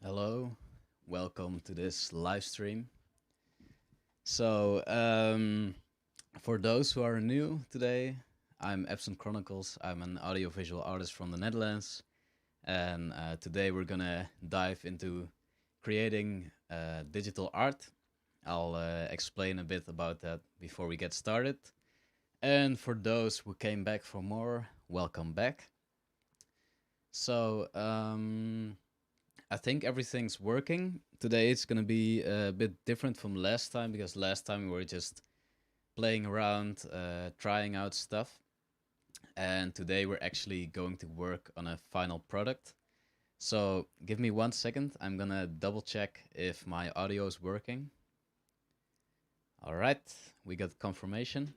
Hello, welcome to this live stream. So, for those who are new today, I'm Chronicles. I'm an audiovisual artist from the Netherlands, and today we're gonna dive into creating digital art. I'll explain a bit about that before we get started. And for those who came back for more, welcome back. So, I think everything's working. Today it's gonna be a bit different from last time because last time we were just playing around, trying out stuff. And today we're actually going to work on a final product. So give me 1 second. I'm gonna double check if my audio is working. All right, we got confirmation.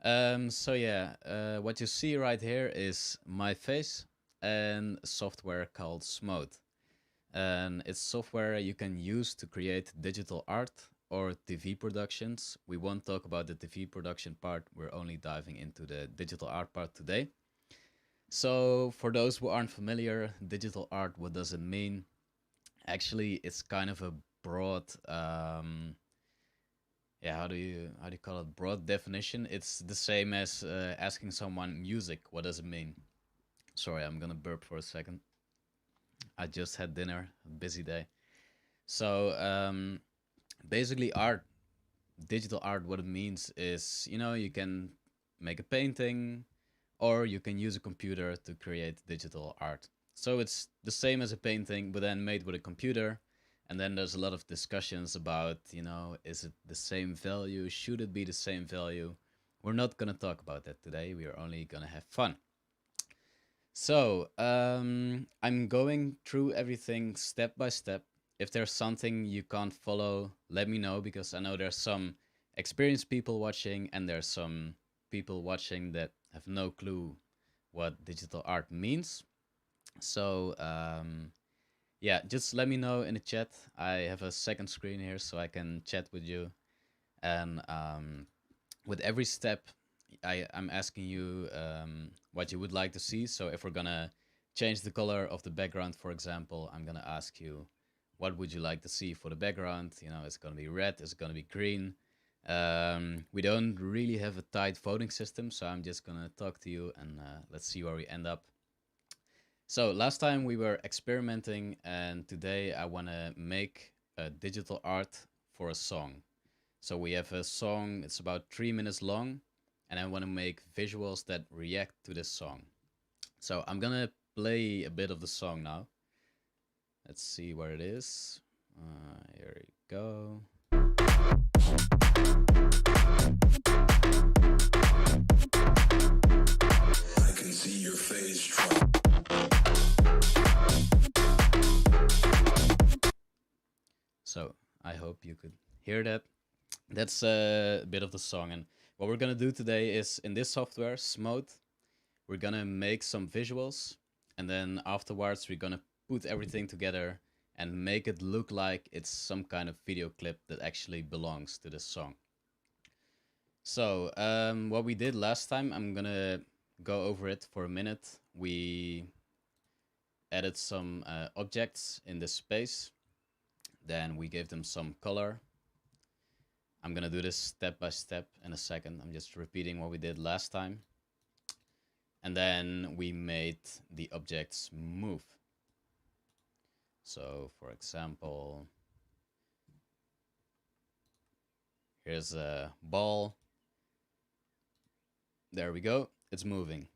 What you see right here is my face and software called SMODE. And it's software you can use to create digital art or TV productions. We won't talk about the TV production part, we're only diving into the digital art part today. So, for those who aren't familiar, digital art, what does it mean? Actually, it's kind of a broad, how do you call it? Broad definition. It's the same as asking someone music. What does it mean? Sorry, I'm gonna burp for a second. I just had dinner, a busy day. So basically, digital art, what it means is, you can make a painting or you can use a computer to create digital art. So it's the same as a painting, but then made with a computer. And then there's a lot of discussions about, is it the same value? Should it be the same value? We're not going to talk about that today. We are only going to have fun. So, I'm going through everything step by step. If there's something you can't follow, let me know because I know there's some experienced people watching and there's some people watching that have no clue what digital art means. So, yeah, just let me know in the chat. I have a second screen here so I can chat with you. And with every step, I'm asking you what you would like to see. So if we're gonna change the color of the background, for example, I'm gonna ask you, what would you like to see for the background? It's gonna be red, it's gonna be green. We don't really have a tight voting system, so I'm just gonna talk to you and let's see where we end up. So last time we were experimenting, and today I wanna make a digital art for a song. So we have a song, it's about 3 minutes long, and I want to make visuals that react to this song. So I'm gonna play a bit of the song now. Let's see where it is. Here we go. I can see your face. So I hope you could hear that. That's a bit of the song, and what we're gonna do today is in this software, SMODE, we're gonna make some visuals, and then afterwards we're gonna put everything together and make it look like it's some kind of video clip that actually belongs to the song. So what we did last time, I'm gonna go over it for a minute. We added some objects in this space, then we gave them some color. I'm gonna do this step by step in a second. I'm just repeating what we did last time. And then we made the objects move. So for example, here's a ball. There we go, it's moving.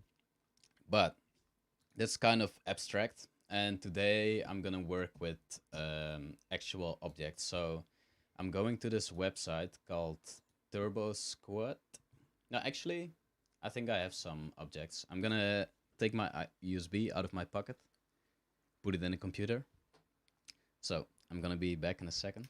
But that's kind of abstract. And today I'm gonna work with actual objects. So I'm going to this website called Turbo Squad. No, actually, I think I have some objects. I'm gonna take my USB out of my pocket, put it in the computer. So I'm gonna be back in a second.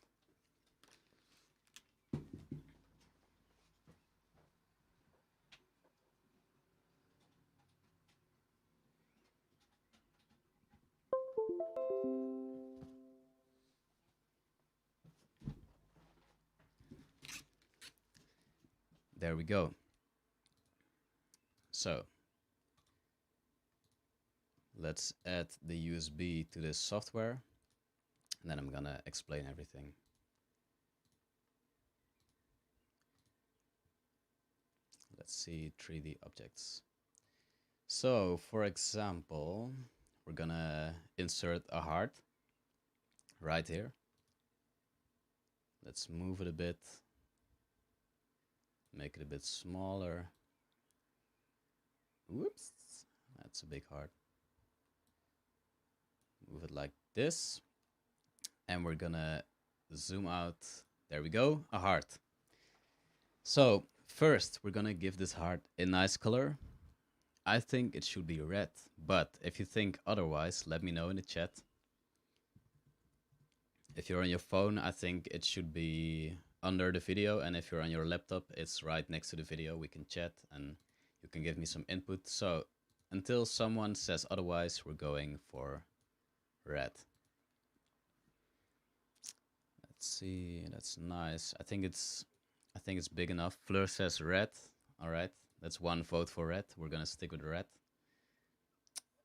There we go. So let's add the USB to this software. And then I'm gonna explain everything. Let's see 3D objects. So, for example, we're gonna insert a heart right here. Let's move it a bit, make it a bit smaller. Whoops, that's a big heart. Move it like this. And we're gonna zoom out. There we go, a heart. So first, we're gonna give this heart a nice color. I think it should be red, but if you think otherwise, let me know in the chat. If you're on your phone, I think it should be under the video, and if you're on your laptop, it's right next to the video. We can chat and you can give me some input. So until someone says otherwise, we're going for red. Let's see, that's nice. I think it's big enough. Fleur says red. All right, that's one vote for red. We're gonna stick with red.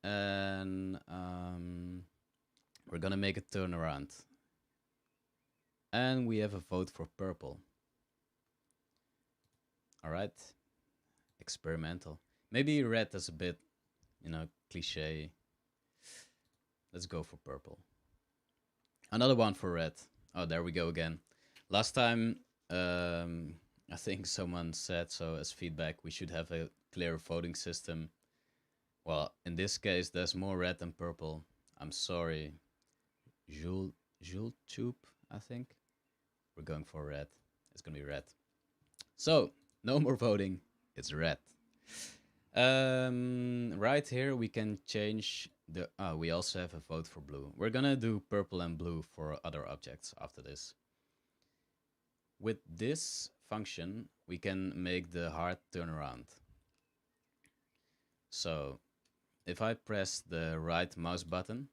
And we're gonna make a turnaround. And we have a vote for purple. All right, experimental. Maybe red is a bit, cliche. Let's go for purple. Another one for red. Oh, there we go again. Last time, I think someone said so as feedback, we should have a clear voting system. Well, in this case, there's more red than purple. I'm sorry. Jules Tube, I think. We're going for red. It's gonna be red. So, no more voting. It's red. Right here, we can change the... we also have a vote for blue. We're gonna do purple and blue for other objects after this. With this function, we can make the heart turn around. So if I press the right mouse button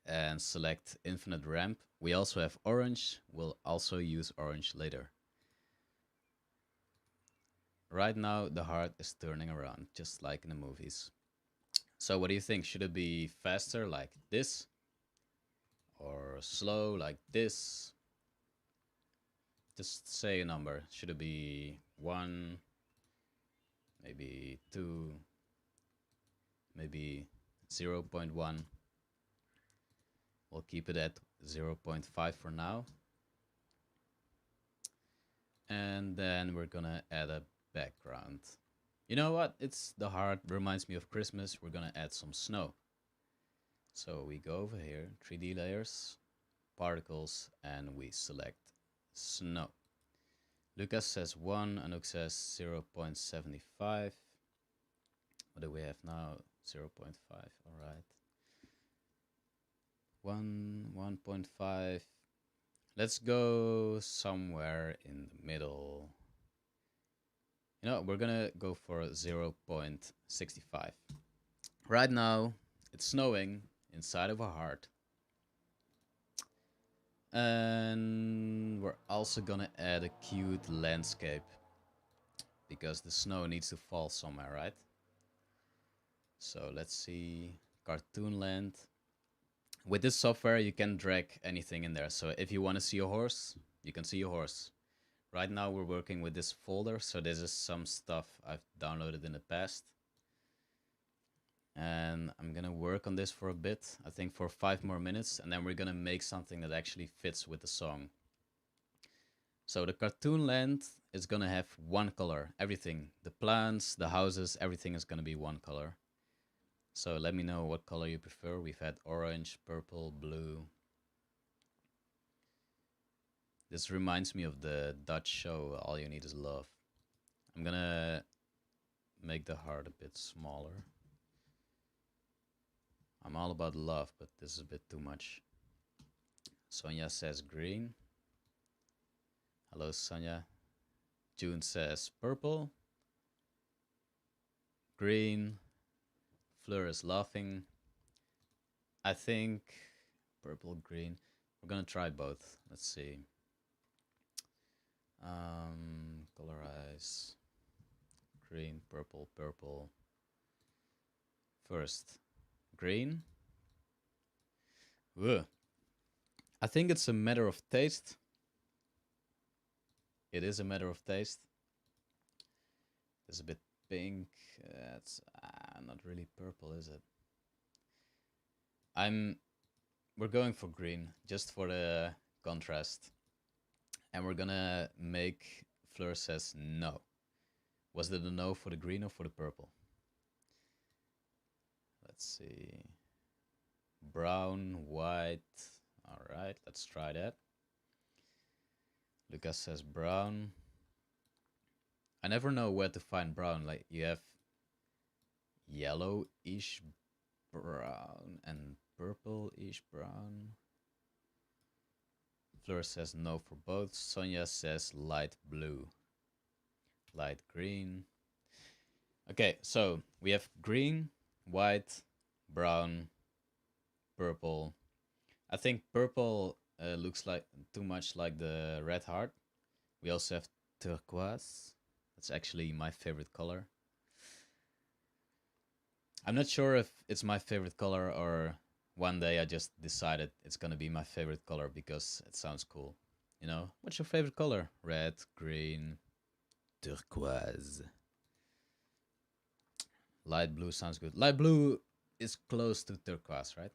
and select infinite ramp, we also have orange. We'll also use orange later. Right now, the heart is turning around, just like in the movies. So what do you think? Should it be faster like this? Or slow like this? Just say a number. Should it be 1, maybe 2, maybe 0.1? We'll keep it at 0.5 for now. And then we're gonna add a background. You know what? It's the heart, reminds me of Christmas. We're gonna add some snow. So we go over here, 3D layers, particles, and we select snow. Lucas says 1, Anouk says 0.75. What do we have now? 0.5, all right. 1.5. Let's go somewhere in the middle. We're gonna go for 0.65. Right now, it's snowing inside of a heart. And we're also gonna add a cute landscape because the snow needs to fall somewhere, right? So let's see, cartoon land. With this software, you can drag anything in there. So if you want to see a horse, you can see a horse. Right now we're working with this folder, so this is some stuff I've downloaded in the past. And I'm gonna work on this for a bit, I think for 5 more minutes, and then we're gonna make something that actually fits with the song. So the cartoon land is gonna have one color, everything. The plants, the houses, everything is gonna be one color. So let me know what color you prefer. We've had orange, purple, blue. This reminds me of the Dutch show, All You Need Is Love. I'm gonna make the heart a bit smaller. I'm all about love, but this is a bit too much. Sonia says green. Hello, Sonia. June says purple. Green. Fleur is laughing. I think purple, green. We're gonna try both. Let's see. Colorize. Green, purple, purple. First, green. Ugh. I think it's a matter of taste. It is a matter of taste. It's a bit pink. It's not really purple, is it? We're going for green, just for the contrast. And we're gonna make Fleur says no. Was it a no for the green or for the purple? Let's see. Brown, white. Alright, let's try that. Lucas says brown. I never know where to find brown. Like, you have yellowish brown and purple-ish brown. Fleur says no for both. Sonia says light blue. Light green. Okay, so we have green, white, brown, purple. I think purple looks like too much like the red heart. We also have turquoise. That's actually my favorite color. I'm not sure if it's my favorite color or one day I just decided it's gonna be my favorite color because it sounds cool. You know, what's your favorite color? Red, green, turquoise. Light blue sounds good. Light blue is close to turquoise, right?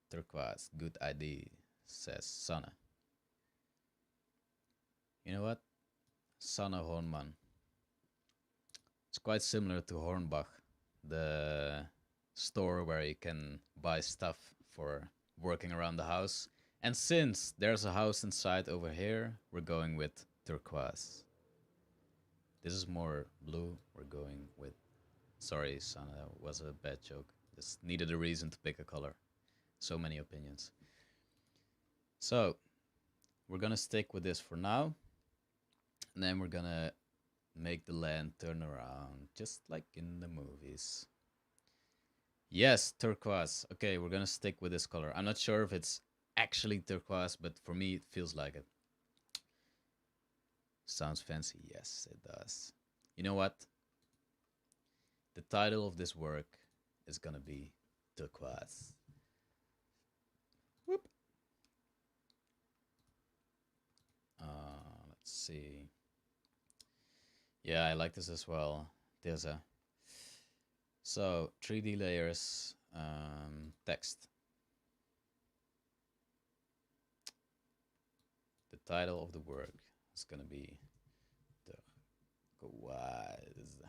Turquoise, good idea, says Sanne. You know what? Sanne Hornman. It's quite similar to Hornbach, the store where you can buy stuff for working around the house. And since there's a house inside over here, we're going with turquoise. This is more blue. We're going with... Sorry, Sana, that was a bad joke. Just needed a reason to pick a color. So many opinions. So, we're gonna stick with this for now. And then we're gonna make the land turn around, just like in the movies. Yes, turquoise. Okay, we're gonna stick with this color. I'm not sure if it's actually turquoise, but for me it feels like it. Sounds fancy. Yes, it does. You know what? The title of this work is gonna be turquoise. Whoop. Let's see. Yeah, I like this as well. There's a... So, 3D layers, text. The title of the work is gonna be turquoise.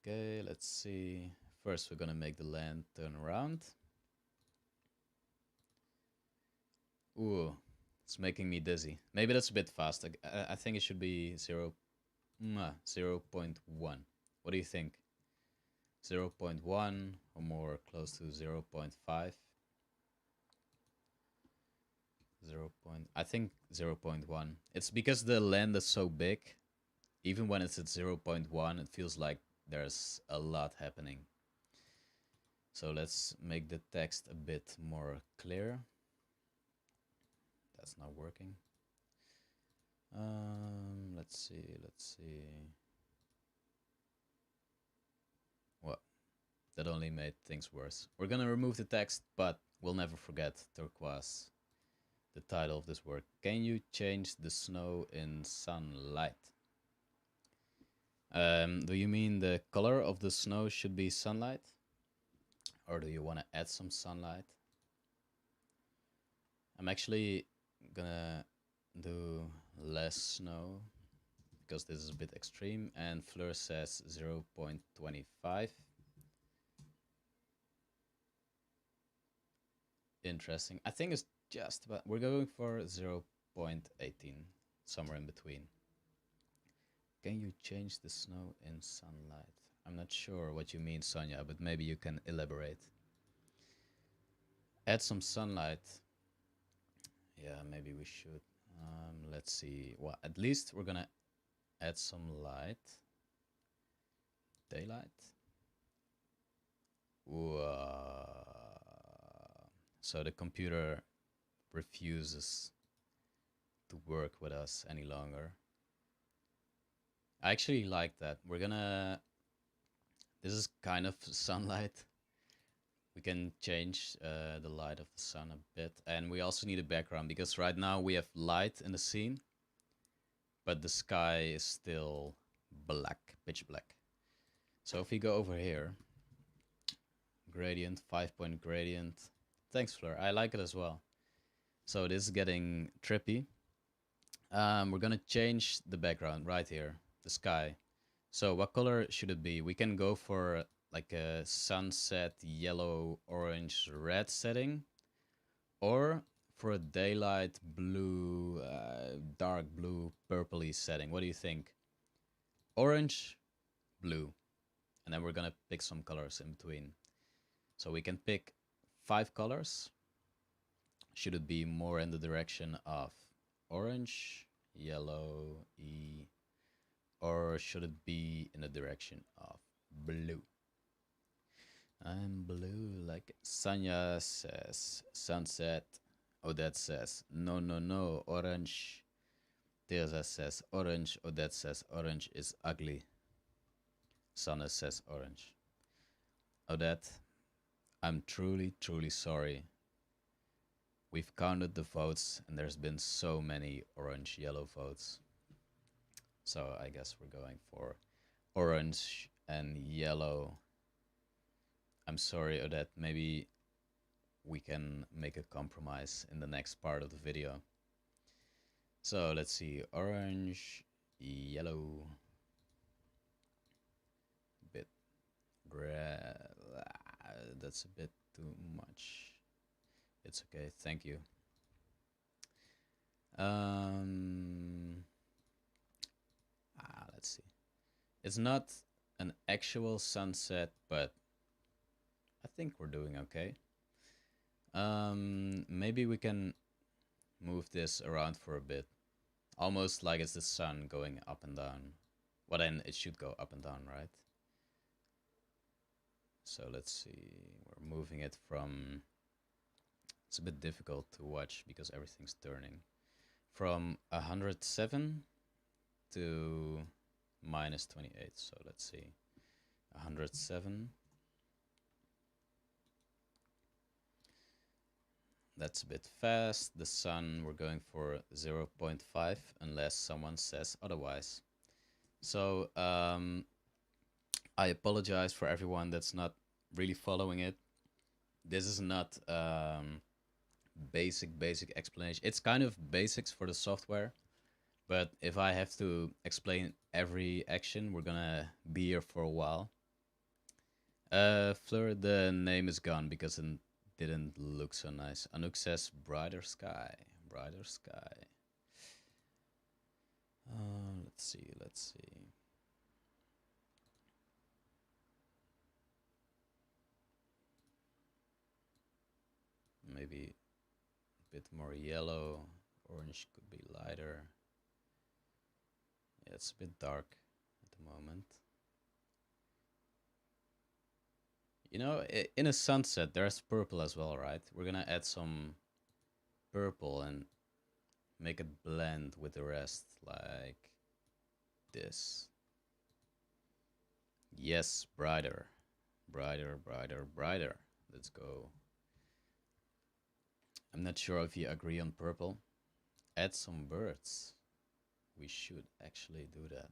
Okay, let's see. First, we're gonna make the land turn around. Ooh, it's making me dizzy. Maybe that's a bit fast. I think it should be 0.1. What do you think? 0.1 or more close to 0.5? 0. I think 0.1. It's because the land is so big. Even when it's at 0.1, it feels like there's a lot happening. So let's make the text a bit more clear. That's not working. Let's see. Well, that only made things worse. We're gonna remove the text, but we'll never forget turquoise, the title of this work. Can you change the snow in sunlight? Do you mean the color of the snow should be sunlight? Or do you want to add some sunlight? I'm actually gonna do less snow because this is a bit extreme, and Fleur says 0.25. Interesting. I think it's just about... We're going for 0.18, somewhere in between. Can you change the snow in sunlight? I'm not sure what you mean, Sonia, but maybe you can elaborate. Add some sunlight. Yeah, maybe we should. Let's see. Well, at least we're gonna add some light. Daylight. So the computer refuses to work with us any longer. I actually like that. We're gonna... This is kind of sunlight. We can change the light of the sun a bit. And we also need a background because right now we have light in the scene, but the sky is still black, pitch black. So if we go over here, gradient, 5-point gradient. Thanks, Fleur. I like it as well. So this is getting trippy. We're gonna change the background right here, the sky. So what color should it be? We can go for like a sunset yellow, orange, red setting, or for a daylight blue, dark blue, purpley setting. What do you think? Orange, blue, and then we're gonna pick some colors in between. So we can pick 5 colors. Should it be more in the direction of orange, yellow, or should it be in the direction of blue? I'm blue, like Sanya says. Sunset. Odette says, no, no, no, orange. Teresa says, orange. Odette says, orange is ugly. Sana says, orange. Odette, I'm truly, truly sorry. We've counted the votes, and there's been so many orange-yellow votes. So I guess we're going for orange and yellow. I'm sorry, Odette. Maybe we can make a compromise in the next part of the video. So let's see. Orange, yellow. Bit red. That's a bit too much. It's okay. Thank you. Let's see. It's not an actual sunset, but I think we're doing okay. Maybe we can move this around for a bit. Almost like it's the sun going up and down. Well, then it should go up and down, right? So let's see. We're moving it from... It's a bit difficult to watch because everything's turning. From 107 to -28. So let's see. 107. That's a bit fast. The sun, we're going for 0.5 unless someone says otherwise. So I apologize for everyone that's not really following it. This is not basic explanation. It's kind of basics for the software, but if I have to explain every action, we're gonna be here for a while. Fleur, the name is gone because it didn't look so nice. Anouk says brighter sky, brighter sky. Let's see. Maybe a bit more yellow. Orange could be lighter. Yeah, it's a bit dark at the moment. You know, in a sunset, there's purple as well, right? We're gonna add some purple and make it blend with the rest, like this. Yes, brighter. Brighter, brighter, brighter. Let's go. I'm not sure if you agree on purple. Add some birds. We should actually do that.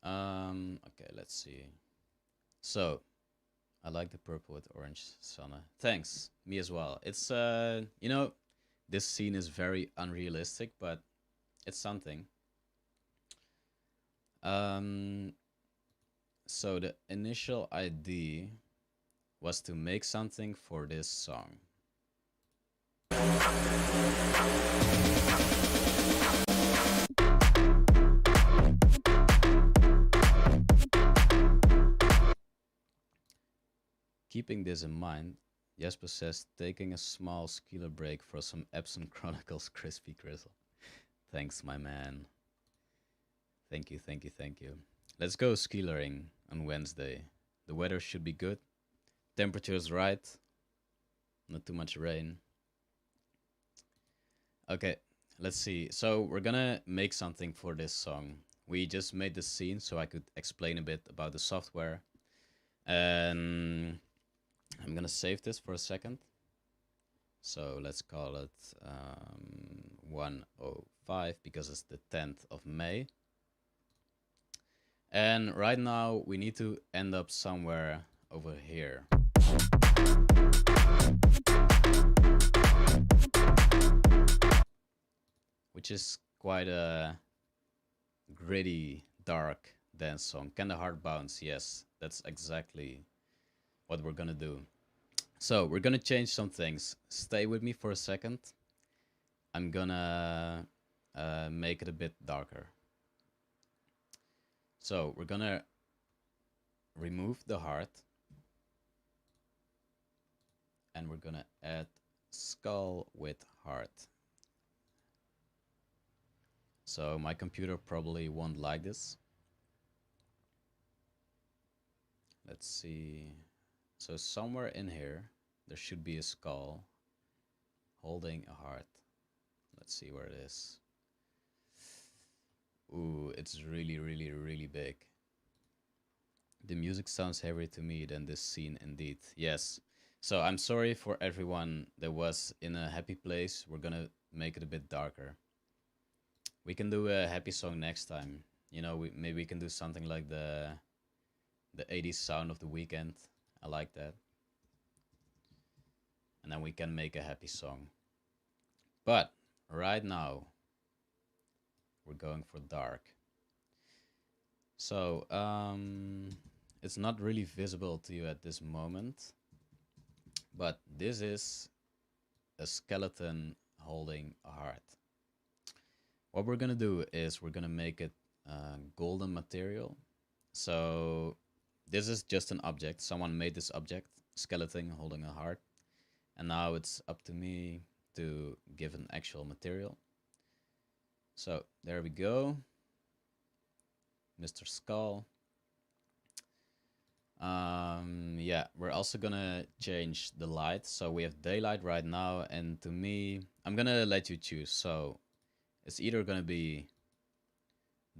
Okay, let's see. So, I like the purple with orange, Sana. Thanks, me as well. It's, you know, this scene is very unrealistic, but it's something. So the initial idea was to make something for this song. Keeping this in mind, Jesper says taking a small skeeler break for some Epson Chronicles crispy grizzle. Thanks, my man. Thank you, thank you, thank you. Let's go skeelering on Wednesday. The weather should be good. Temperature is right. Not too much rain. Okay, let's see. So we're gonna make something for this song. we just made the scene so I could explain a bit about the software. And I'm gonna save this for a second. So let's call it 105 because it's the 10th of May. And right now we need to end up somewhere over here. Which is quite a gritty, dark dance song. Kinda hard bounce, yes. That's exactly what we're gonna do. So we're gonna change some things. Stay with me for a second. I'm gonna make it a bit darker. So we're gonna remove the heart. And we're gonna add skull with heart. So my computer probably won't like this. Let's see. So somewhere in here, there should be a skull holding a heart. Let's see where it is. Ooh, it's really, really, really big. The music sounds heavier to me than this scene indeed. Yes. So I'm sorry for everyone that was in a happy place. We're gonna make it a bit darker. We can do a happy song next time. You know, maybe we can do something like the 80s sound of the weekend. I like that. And then we can make a happy song. But right now, we're going for dark. So, it's not really visible to you at this moment. But this is a skeleton holding a heart. What we're gonna do is we're gonna make it golden material. So this is just an object. Someone made this object, skeleton holding a heart. And now it's up to me to give an actual material. So there we go. Mr. Skull. Yeah, we're also gonna change the light. So we have daylight right now, and to me, I'm gonna let you choose. So it's either gonna be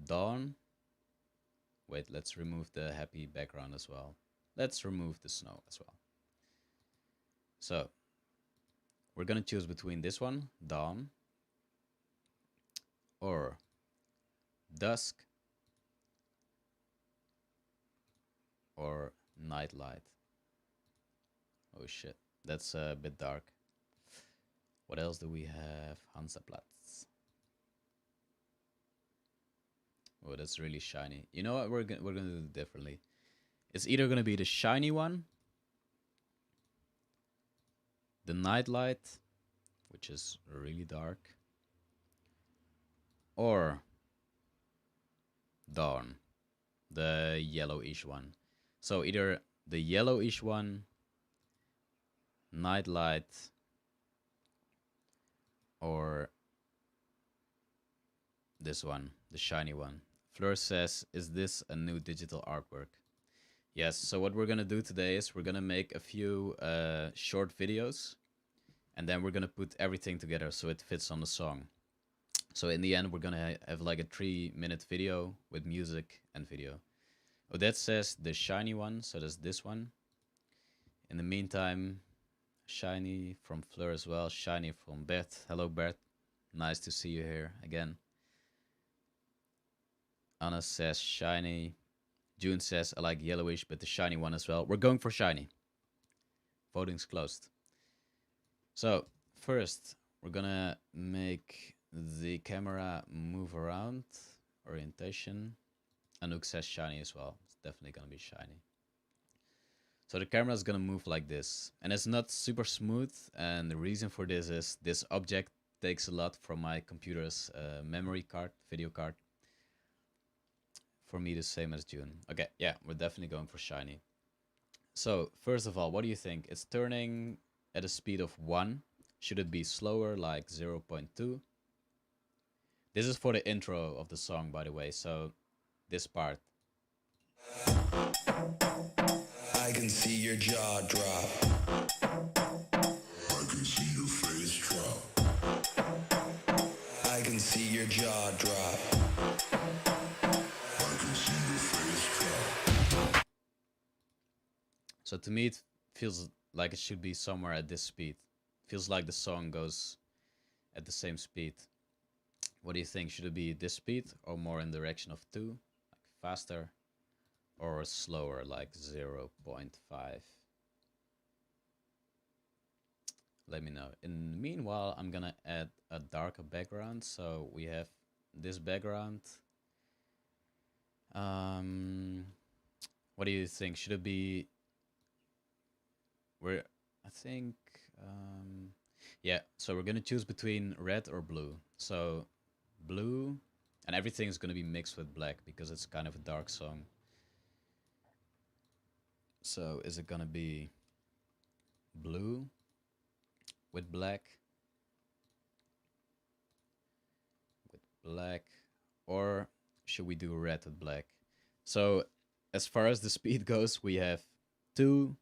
dawn. Wait, let's remove the happy background as well. Let's remove the snow as well. So we're gonna choose between this one, dawn, or dusk, or nightlight. Oh shit, that's a bit dark. What else do we have? Hansaplatz. Oh, that's really shiny. You know what? We're gonna do it differently. It's either gonna be the shiny one, the nightlight, which is really dark, or dawn, the yellowish one. So either the yellowish one, nightlight, or this one, the shiny one. Fleur says, is this a new digital artwork? Yes, so what we're gonna do today is we're gonna make a few short videos, and then we're gonna put everything together so it fits on the song. So in the end, we're gonna have like a 3-minute video with music and video. Odette says the shiny one, so that's this one. In the meantime, shiny from Fleur as well, shiny from Bert. Hello Bert, nice to see you here again. Anna says shiny. June says I like yellowish, but the shiny one as well. We're going for shiny. Voting's closed. So first, we're gonna make the camera move around. Orientation. Anouk says shiny as well. It's definitely gonna be shiny. So the camera is gonna move like this, and it's not super smooth. And the reason for this is this object takes a lot from my computer's memory card, video card. For me, the same as June. Okay, yeah, we're definitely going for shiny. So first of all, what do you think? It's turning at a speed of 1. Should it be slower, like 0.2? This is for the intro of the song, by the way. So this part. I can see your jaw drop. I can see your face drop. I can see your jaw drop. So to me, it feels like it should be somewhere at this speed. Feels like the song goes at the same speed. What do you think? Should it be this speed or more in the direction of 2, like faster, or slower, like 0.5? Let me know. In the meanwhile, I'm gonna add a darker background. So we have this background. What do you think? Should it be where I think yeah, so we're gonna choose between red or blue. So blue, and everything is gonna be mixed with black because it's kind of a dark song. So is it gonna be blue with black, black, or should we do red with black? So as far as the speed goes, we have 2,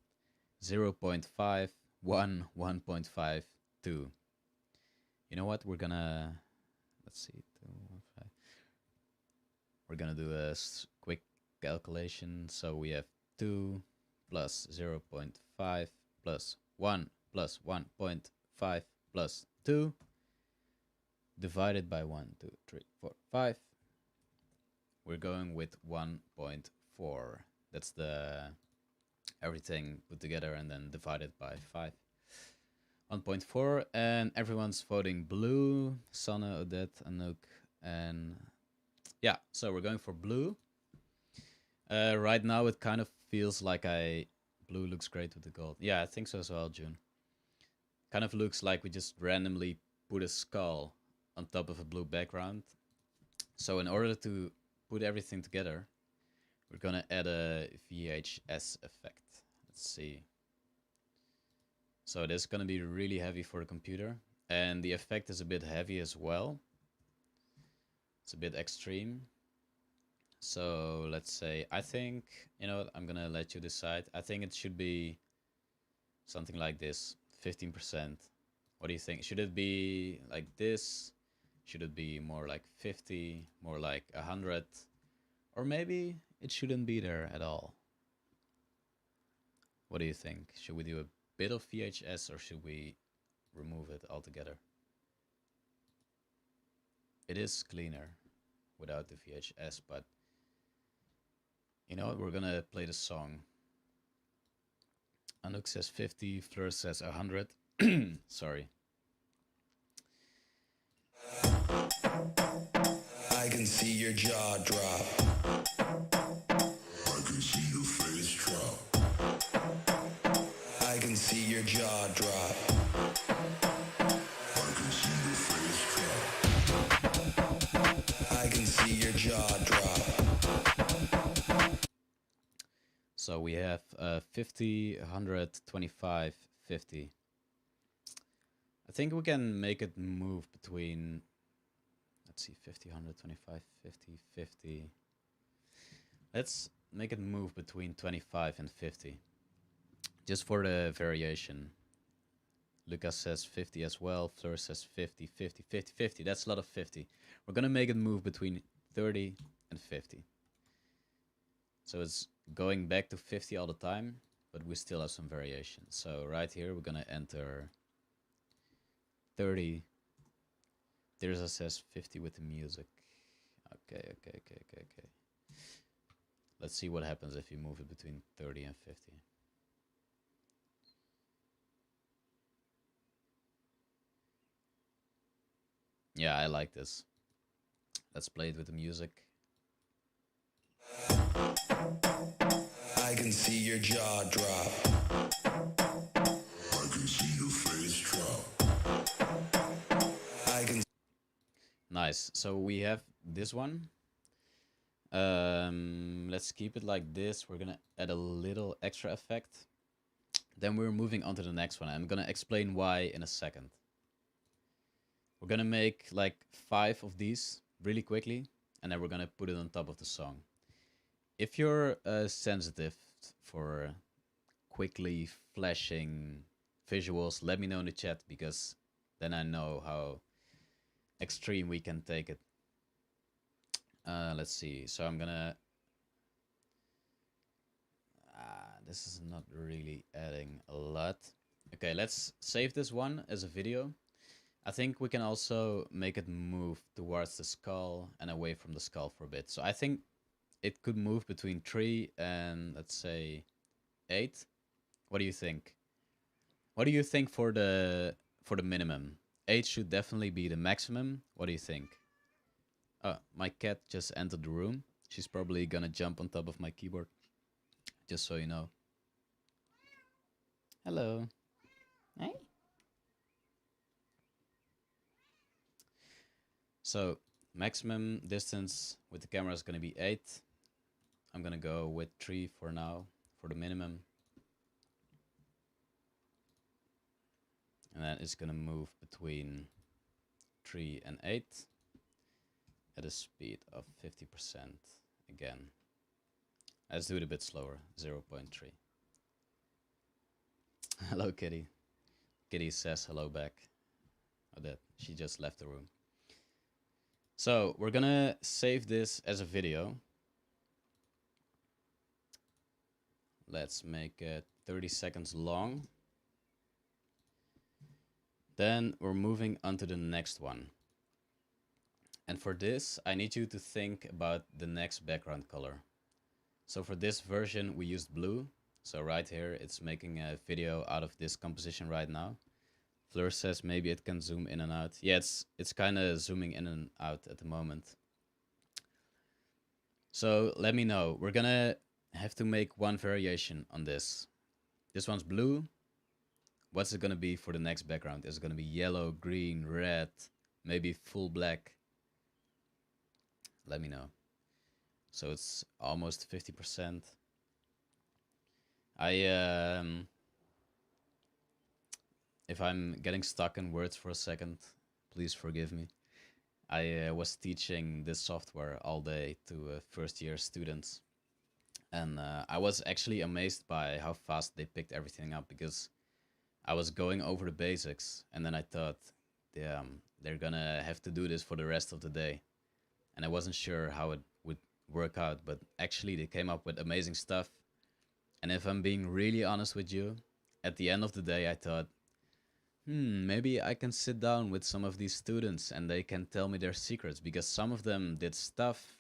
0.5, 1, 1.5, 2. You know what? We're gonna, let's see, 2, 1, 5. We're gonna do a quick calculation. So we have 2 plus 0.5 plus 1 plus 1.5 plus 2 divided by 1, 2, 3, 4, 5. We're going with 1.4. That's the everything put together and then divided by 5. 1.4, and everyone's voting blue. Sanne, Odette, Anouk, and yeah, so we're going for blue. Right now it kind of feels like blue looks great with the gold. Yeah, I think so as well, June. Kind of looks like we just randomly put a skull on top of a blue background. So in order to put everything together, we're gonna add a VHS effect. Let's see. So it is gonna be really heavy for the computer, and the effect is a bit heavy as well. It's a bit extreme. So let's say, I think, you know, I'm gonna let you decide. I think it should be something like this, 15%. What do you think? Should it be like this? Should it be more like 50, more like 100? Or maybe it shouldn't be there at all. What do you think? Should we do a bit of VHS or should we remove it altogether? It is cleaner without the VHS, but you know what? We're gonna play the song. Anouk says 50, Fleur says 100. Sorry. I can see your jaw drop. I can see your face drop. I can see your jaw drop. I can see your face drop. I can see your jaw drop. So we have 50, 100, 25, 50. I think we can make it move between, let's see, 50, 100, 25, 50, 50. Let's make it move between 25 and 50. Just for the variation. Lucas says 50 as well. Fleur says 50, 50, 50, 50. That's a lot of 50. We're going to make it move between 30 and 50. So it's going back to 50 all the time, but we still have some variation. So right here, we're going to enter 30. Tirza says 50 with the music. Okay. Let's see what happens if you move it between 30 and 50. Yeah, I like this. Let's play it with the music. I can see your jaw drop. I can see your face drop. I can. Nice. So we have this one. Let's keep it like this. We're gonna add a little extra effect. Then we're moving on to the next one. I'm gonna explain why in a second. We're gonna make like 5 of these really quickly, and then we're gonna put it on top of the song. If you're sensitive for quickly flashing visuals, let me know in the chat, because then I know how extreme we can take it. Let's see. So I'm gonna. This is not really adding a lot. Okay, let's save this one as a video. I think we can also make it move towards the skull and away from the skull for a bit. So I think it could move between 3 and, let's say, 8. What do you think? What do you think for the minimum? 8 should definitely be the maximum. What do you think? Oh, my cat just entered the room. She's probably gonna jump on top of my keyboard. Just so you know. Hello. Hey. So maximum distance with the camera is gonna be 8. I'm gonna go with 3 for now, for the minimum. And then it's gonna move between 3 and 8 at a speed of 50% again. Let's do it a bit slower, 0.3. Hello, Kitty. Kitty says hello back. Oh, that she just left the room. So we're gonna save this as a video. Let's make it 30 seconds long. Then we're moving on to the next one. And for this, I need you to think about the next background color. So for this version, we used blue. So right here, it's making a video out of this composition right now. Fleur says maybe it can zoom in and out. Yeah, it's kind of zooming in and out at the moment. So let me know. We're gonna have to make one variation on this. This one's blue. What's it gonna be for the next background? Is it gonna be yellow, green, red, maybe full black? Let me know. So it's almost 50%. If I'm getting stuck in words for a second, please forgive me. I was teaching this software all day to first year students. And I was actually amazed by how fast they picked everything up, because I was going over the basics and then I thought, damn, they're gonna have to do this for the rest of the day. And I wasn't sure how it would work out, but actually they came up with amazing stuff. And if I'm being really honest with you, at the end of the day I thought, maybe I can sit down with some of these students and they can tell me their secrets, because some of them did stuff.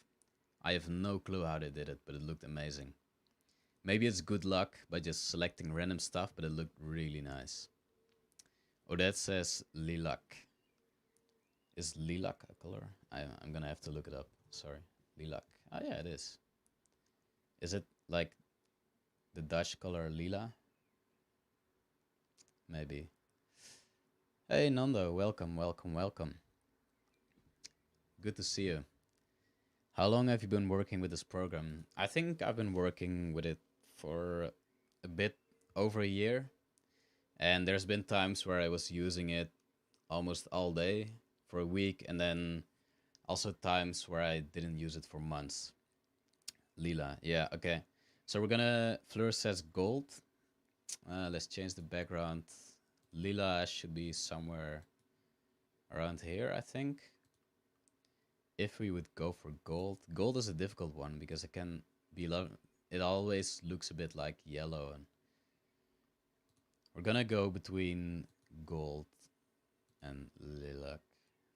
I have no clue how they did it, but it looked amazing. Maybe it's good luck by just selecting random stuff, but it looked really nice. Odette says lilac. Is lilac a color? I'm gonna have to look it up. Sorry. Lilac. Oh yeah, it is. Is it like the Dutch color lila? Maybe. Hey Nando, welcome, welcome, welcome. Good to see you. How long have you been working with this program? I think I've been working with it for a bit over a year. And there's been times where I was using it almost all day for a week, and then also times where I didn't use it for months. Lila, yeah, okay. So we're gonna, Fleur says gold. Let's change the background. Lila should be somewhere around here, I think. If we would go for gold, gold is a difficult one because it can be it always looks a bit like yellow, and we're gonna go between gold and lilac.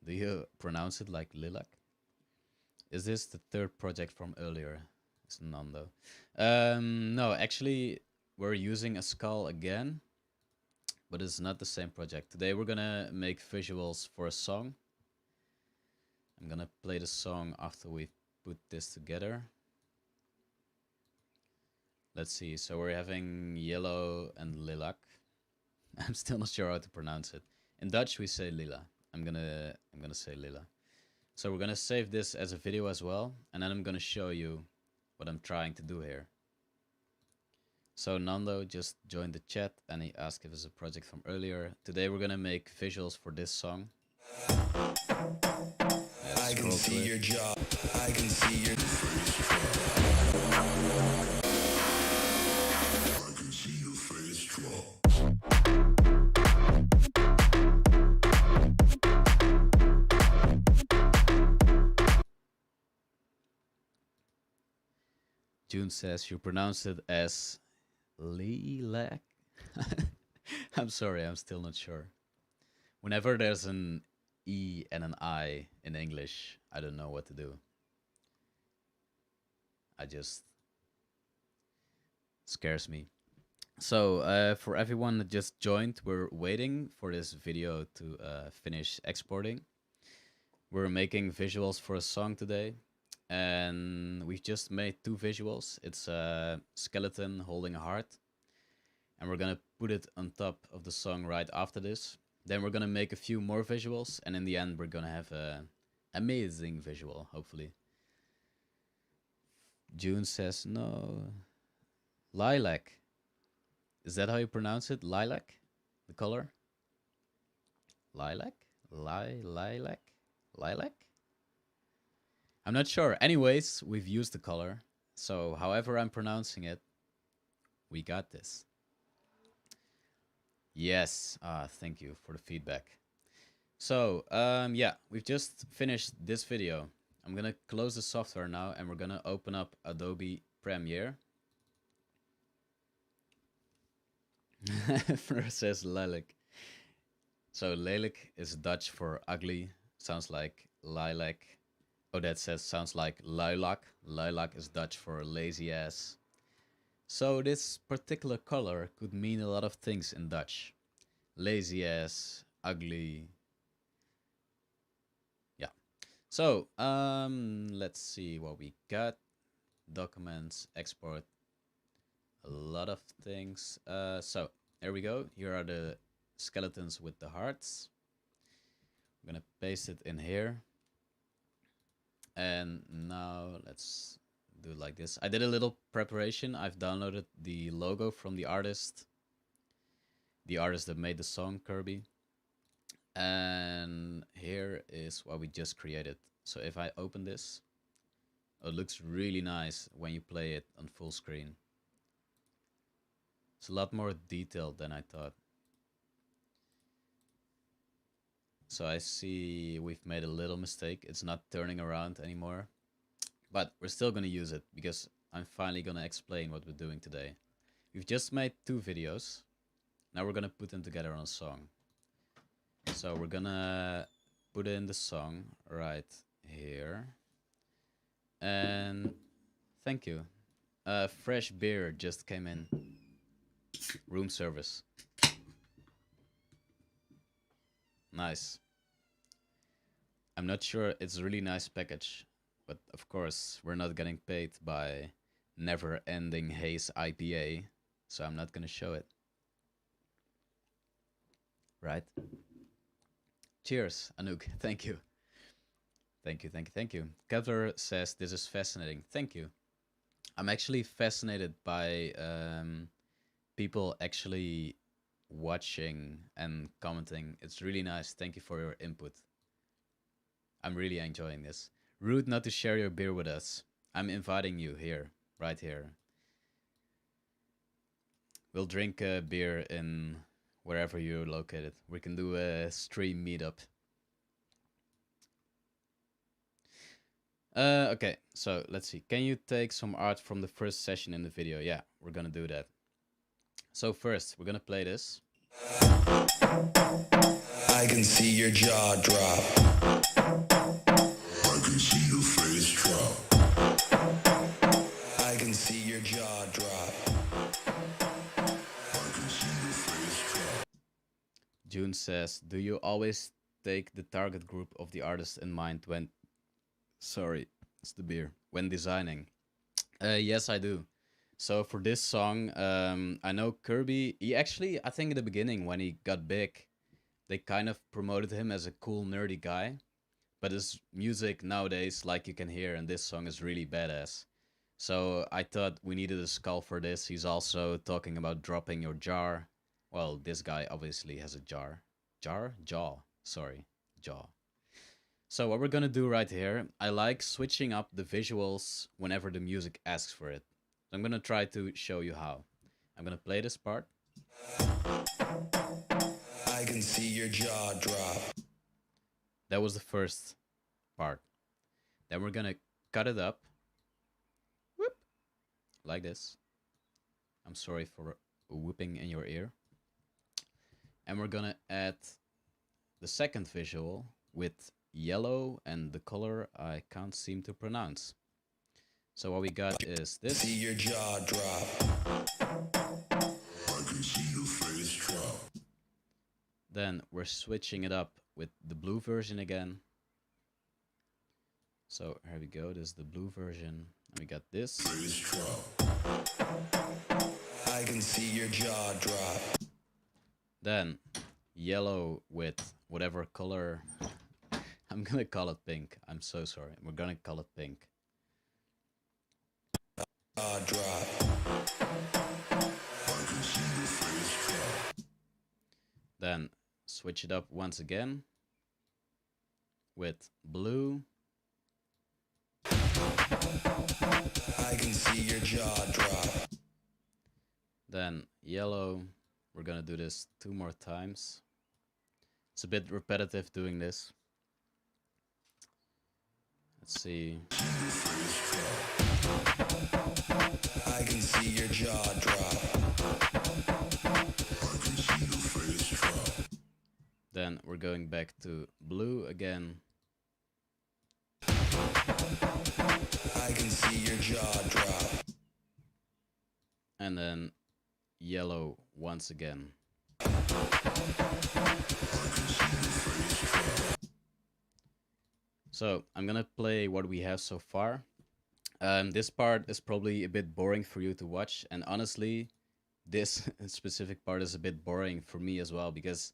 Do you pronounce it like lilac? Is this the third project from earlier? It's Nando. No, actually we're using a skull again, but it's not the same project. Today we're gonna make visuals for a song. I'm gonna play the song after we put this together. Let's see, so we're having yellow and lilac. I'm still not sure how to pronounce it. In Dutch we say lila. I'm gonna say lila. So we're gonna save this as a video as well, and then I'm gonna show you what I'm trying to do here. So Nando just joined the chat and he asked if it's a project from earlier. Today we're gonna make visuals for this song. I can see your jaw. I can see your I can see your face drop. June says you pronounce it as Lilac. I'm sorry, I'm still not sure. Whenever there's an E and an I in English, I don't know what to do. I just scares me. So, for everyone that just joined, we're waiting for this video to finish exporting. We're making visuals for a song today, and we've just made two visuals. It's a skeleton holding a heart, and we're gonna put it on top of the song right after this. Then we're gonna make a few more visuals, and in the end, we're gonna have a amazing visual, hopefully. June says no. Lilac. Is that how you pronounce it? Lilac? The color? Lilac? Lilac? Lilac? I'm not sure. Anyways, we've used the color. So however I'm pronouncing it, we got this. Yes. Thank you for the feedback. So, yeah, we've just finished this video. I'm gonna close the software now and we're gonna open up Adobe Premiere. First says lilac. So lelijk is Dutch for ugly. Sounds like lilac. Oh, that says sounds like lilac. Lilac is Dutch for lazy ass. So this particular color could mean a lot of things in Dutch. Lazy ass, ugly. Yeah. So, let's see what we got. Documents, export. A lot of things. So, there we go. Here are the skeletons with the hearts. I'm gonna paste it in here. And now let's do it like this. I did a little preparation. I've downloaded the logo from the artist that made the song, Kirby. And here is what we just created. So if I open this, it looks really nice when you play it on full screen. It's a lot more detailed than I thought. So I see we've made a little mistake. It's not turning around anymore. But we're still going to use it because I'm finally going to explain what we're doing today. We've just made two videos. Now we're going to put them together on a song. So we're going to put in the song right here. And thank you. Fresh beer just came in. Room service. Nice. I'm not sure. It's a really nice package. But of course, we're not getting paid by Never Ending Haze IPA. So I'm not going to show it. Right? Cheers, Anouk. Thank you. Thank you, thank you, thank you. Kevlar says, this is fascinating. Thank you. I'm actually fascinated by people actually watching and commenting. It's really nice. Thank you for your input. I'm really enjoying this. Rude not to share your beer with us. I'm inviting you here, right here. We'll drink a beer in wherever you're located. We can do a stream meetup. Okay, so let's see. Can you take some art from the first session in the video? Yeah, we're gonna do that. So first, we're gonna play this. I can see your jaw drop. I can see your face drop. I can see your jaw drop. I can see your face drop. June says, do you always take the target group of the artist in mind when... Sorry, it's the beer. When designing? Yes, I do. So for this song, I know Kirby, he actually, I think in the beginning when he got big, they kind of promoted him as a cool, nerdy guy. But his music nowadays, like you can hear in this song, is really badass. So I thought we needed a skull for this. He's also talking about dropping your jar. Well, this guy obviously has a jar. Jar? Jaw. Sorry. Jaw. So what we're gonna do right here, I like switching up the visuals whenever the music asks for it. So I'm gonna try to show you how. I'm gonna play this part. I can see your jaw drop. That was the first part. Then we're gonna cut it up. Whoop. Like this. I'm sorry for whooping in your ear. And we're gonna add the second visual with yellow and the color I can't seem to pronounce. So what we got is this. See your jaw drop. I can see your face drop. Then we're switching it up with the blue version again. So here we go, this is the blue version. And we got this. Face drop. I can see your jaw drop. Then yellow with whatever color. I'm gonna call it pink. I'm so sorry. We're gonna call it pink. Drop. I can see your face drop. Then switch it up once again with blue. I can see your jaw drop. Then yellow. We're gonna do this 2 more times. It's a bit repetitive doing this. Let's see. I can see your jaw drop. I can see your face drop. Then we're going back to blue again. I can see your jaw drop. And then yellow once again. So I'm gonna play what we have so far. This part is probably a bit boring for you to watch, and honestly, this specific part is a bit boring for me as well, because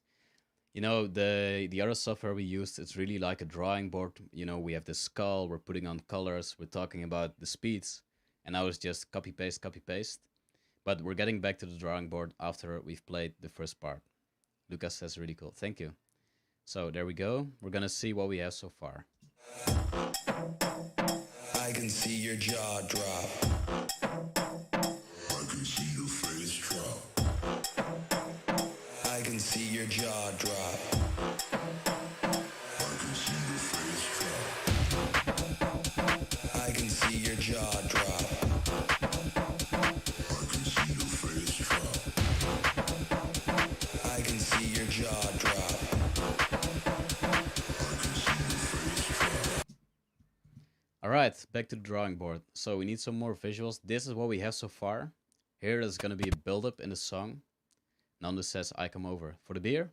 you know the other software we used, it's really like a drawing board. You know, we have the skull, we're putting on colors, we're talking about the speeds, and now it's just copy paste, copy paste. But we're getting back to the drawing board after we've played the first part. Lucas says really cool. Thank you. So there we go. We're gonna see what we have so far. I can see your jaw drop. I can see your face drop. I can see your jaw drop. I can see your face drop. I can see your jaw drop. I can see your face drop. I can see your jaw drop. Alright, back to the drawing board. So we need some more visuals. This is what we have so far. Here there's gonna be a build-up in the song. Nando says, I come over for the beer.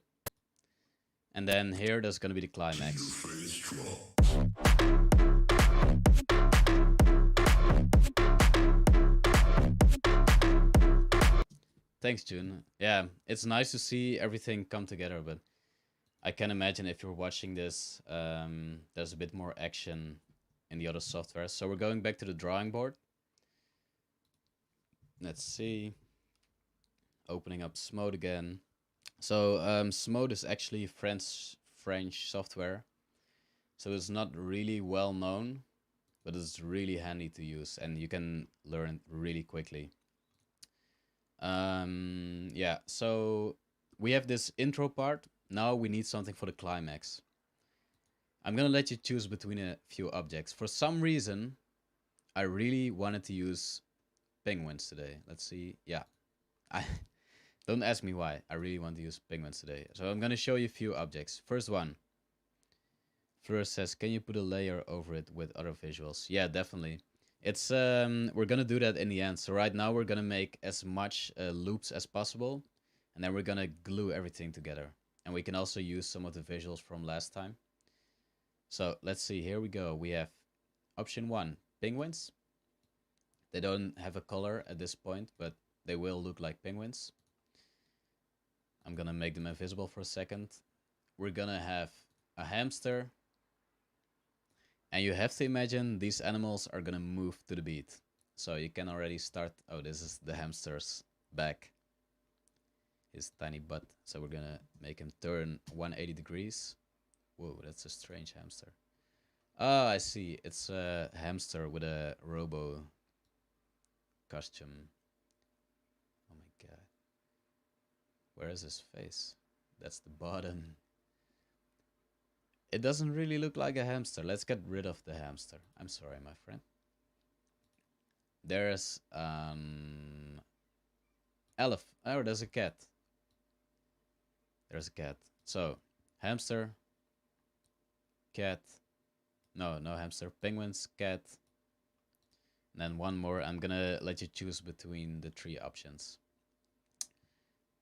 And then here there's gonna be the climax. Thanks, June. Yeah, it's nice to see everything come together, but I can imagine if you're watching this, there's a bit more action in the other software. So we're going back to the drawing board. Let's see. Opening up SMODE again. So SMODE is actually French software. So it's not really well known, but it's really handy to use and you can learn really quickly. Yeah, so we have this intro part. Now we need something for the climax. I'm gonna let you choose between a few objects. For some reason, I really wanted to use penguins today. Let's see. Yeah, I don't ask me why. I really want to use penguins today. So I'm gonna show you a few objects. First one. Fleur says, can you put a layer over it with other visuals? Yeah, definitely. It's we're gonna do that in the end. So right now we're gonna make as much loops as possible, and then we're gonna glue everything together. And we can also use some of the visuals from last time. So let's see, here we go. We have option 1, penguins. They don't have a color at this point, but they will look like penguins. I'm gonna make them invisible for a second. We're gonna have a hamster. And you have to imagine these animals are gonna move to the beat. So you can already start. Oh, this is the hamster's back. His tiny butt. So we're gonna make him turn 180 degrees. Whoa, that's a strange hamster. Oh, I see. It's a hamster with a robo costume. Oh my god. Where is his face? That's the bottom. It doesn't really look like a hamster. Let's get rid of the hamster. I'm sorry, my friend. There's Oh, there's a cat. There's a cat. So, hamster, cat. No, no hamster. Penguins, cat. And then one more. I'm gonna let you choose between the three options.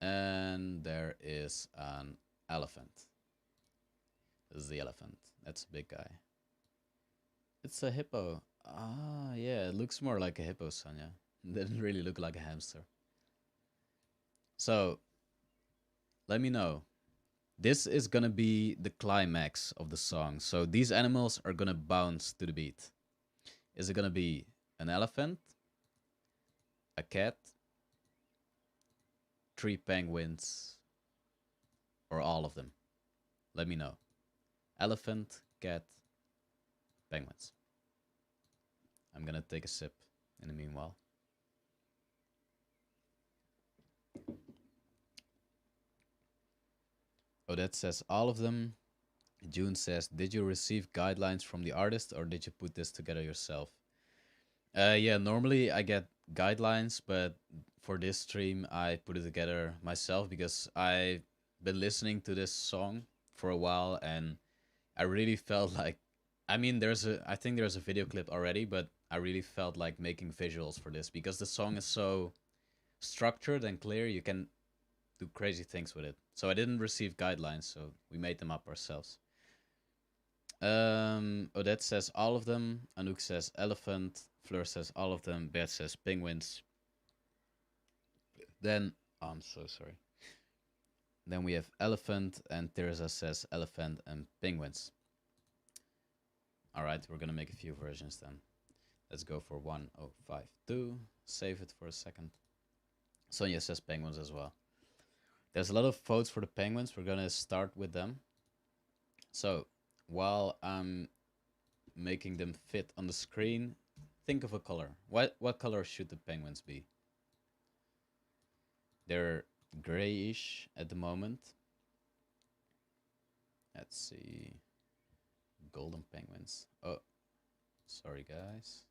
And there is an elephant. This is the elephant. That's a big guy. It's a hippo. Ah, yeah, it looks more like a hippo, Sonia. It didn't really look like a hamster. So, let me know. This is gonna be the climax of the song. So, these animals are gonna bounce to the beat. Is it gonna be an elephant, a cat, three penguins, or all of them? Let me know. Elephant, cat, penguins. I'm gonna take a sip in the meanwhile. Odette says all of them. June says, did you receive guidelines from the artist or did you put this together yourself? Yeah, normally I get guidelines, but for this stream I put it together myself because I've been listening to this song for a while and I really felt like, I mean, I think there's a video clip already, but I really felt like making visuals for this because the song is so structured and clear. You can do crazy things with it. So I didn't receive guidelines, so we made them up ourselves. Odette says all of them. Anouk says elephant. Fleur says all of them. Bert says penguins. Then, oh, I'm so sorry. Then we have elephant, and Teresa says elephant and penguins. All right, we're gonna make a few versions then. Let's go for 1052. Save it for a second. Sonia says penguins as well. There's a lot of votes for the penguins. We're gonna start with them. So while I'm making them fit on the screen, think of a color. What color should the penguins be? They're grayish at the moment. Let's see. Golden penguins. Oh, sorry guys.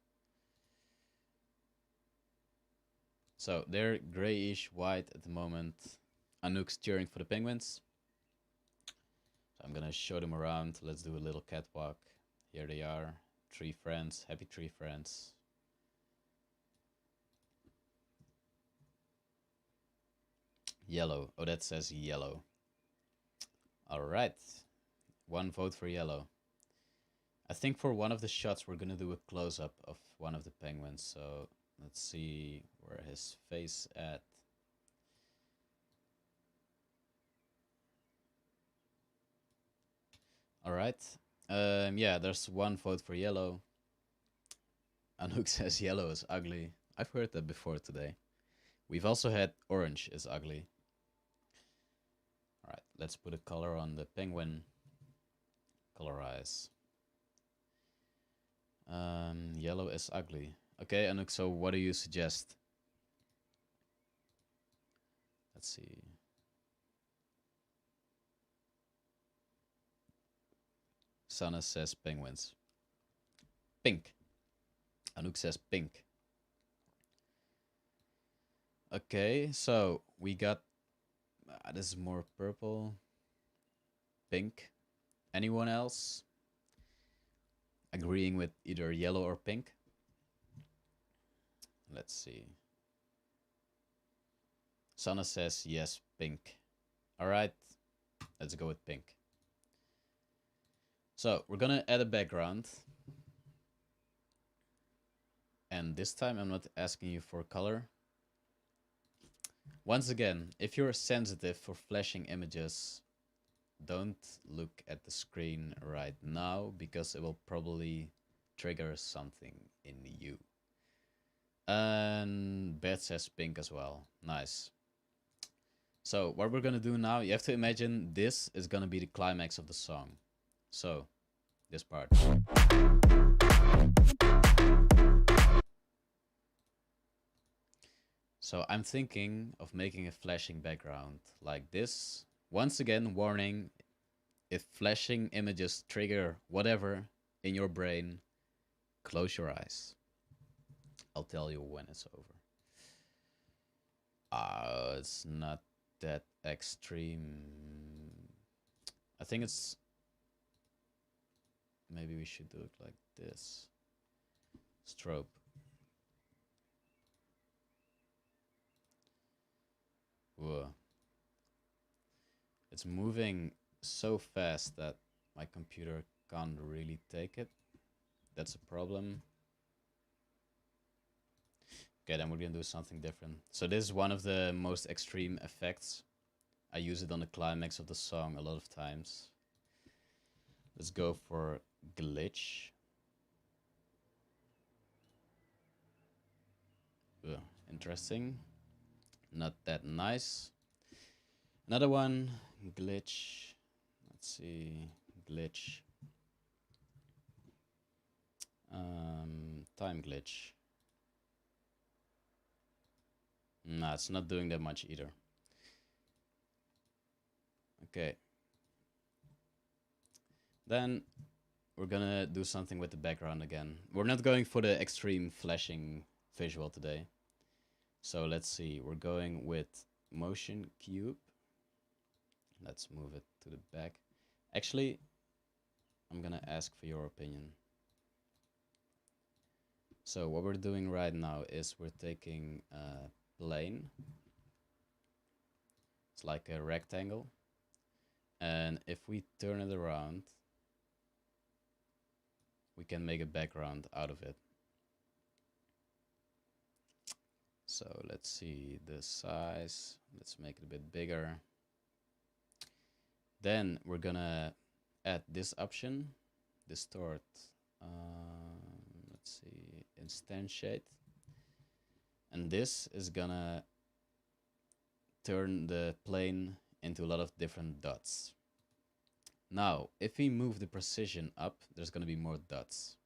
So they're grayish white at the moment. Anouk's cheering for the penguins. So I'm gonna show them around. Let's do a little catwalk. Here they are. 3 friends. Happy 3 friends. Yellow. Oh, that says yellow. Alright. 1 vote for yellow. I think for one of the shots we're gonna do a close-up of one of the penguins. So let's see where his face at. Alright. Yeah, there's 1 vote for yellow. Anouk says yellow is ugly. I've heard that before today. We've also had orange is ugly. Alright, let's put a color on the penguin. Colorize. Yellow is ugly. Okay, Anouk, so what do you suggest? Let's see. Sana says penguins. Pink. Anouk says pink. Okay, so we got... this is more purple. Pink. Anyone else agreeing with either yellow or pink? Let's see. Sana says yes, pink. Alright, let's go with pink. So we're gonna add a background. And this time I'm not asking you for color. Once again, if you're sensitive for flashing images, don't look at the screen right now because it will probably trigger something in you. And Beth says pink as well. Nice. So what we're gonna do now, you have to imagine this is gonna be the climax of the song. So, this part. So I'm thinking of making a flashing background like this. Once again, warning, if flashing images trigger whatever in your brain, close your eyes. I'll tell you when it's over. It's not that extreme. I think it's... Maybe we should do it like this. Strobe. Whoa. It's moving so fast that my computer can't really take it. That's a problem. Okay, then we're gonna do something different. So this is one of the most extreme effects. I use it on the climax of the song a lot of times. Let's go for glitch. Ugh, interesting. Not that nice. Another one, glitch. Let's see, glitch. Time glitch. Nah, it's not doing that much either. Okay. Then we're gonna do something with the background again. We're not going for the extreme flashing visual today. So let's see, we're going with motion cube. Let's move it to the back. Actually, I'm gonna ask for your opinion. So what we're doing right now is we're taking a plane. It's like a rectangle. And if we turn it around, we can make a background out of it. So let's see the size. Let's make it a bit bigger. Then we're gonna add this option, distort. Let's see, instantiate. And this is gonna turn the plane into a lot of different dots. Now, if we move the precision up, there's gonna be more dots.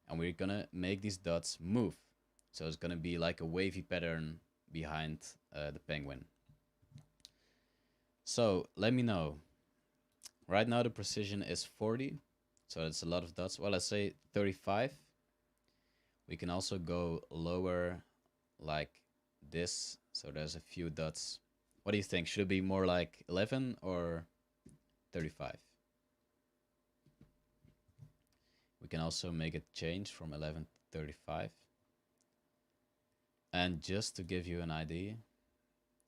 And we're gonna make these dots move. So it's gonna be like a wavy pattern behind the penguin. So let me know. Right now the precision is 40, so it's a lot of dots. Well, let's say 35. We can also go lower like this, so there's a few dots. What do you think? Should it be more like 11 or 35? We can also make it change from 11 to 35. And just to give you an idea,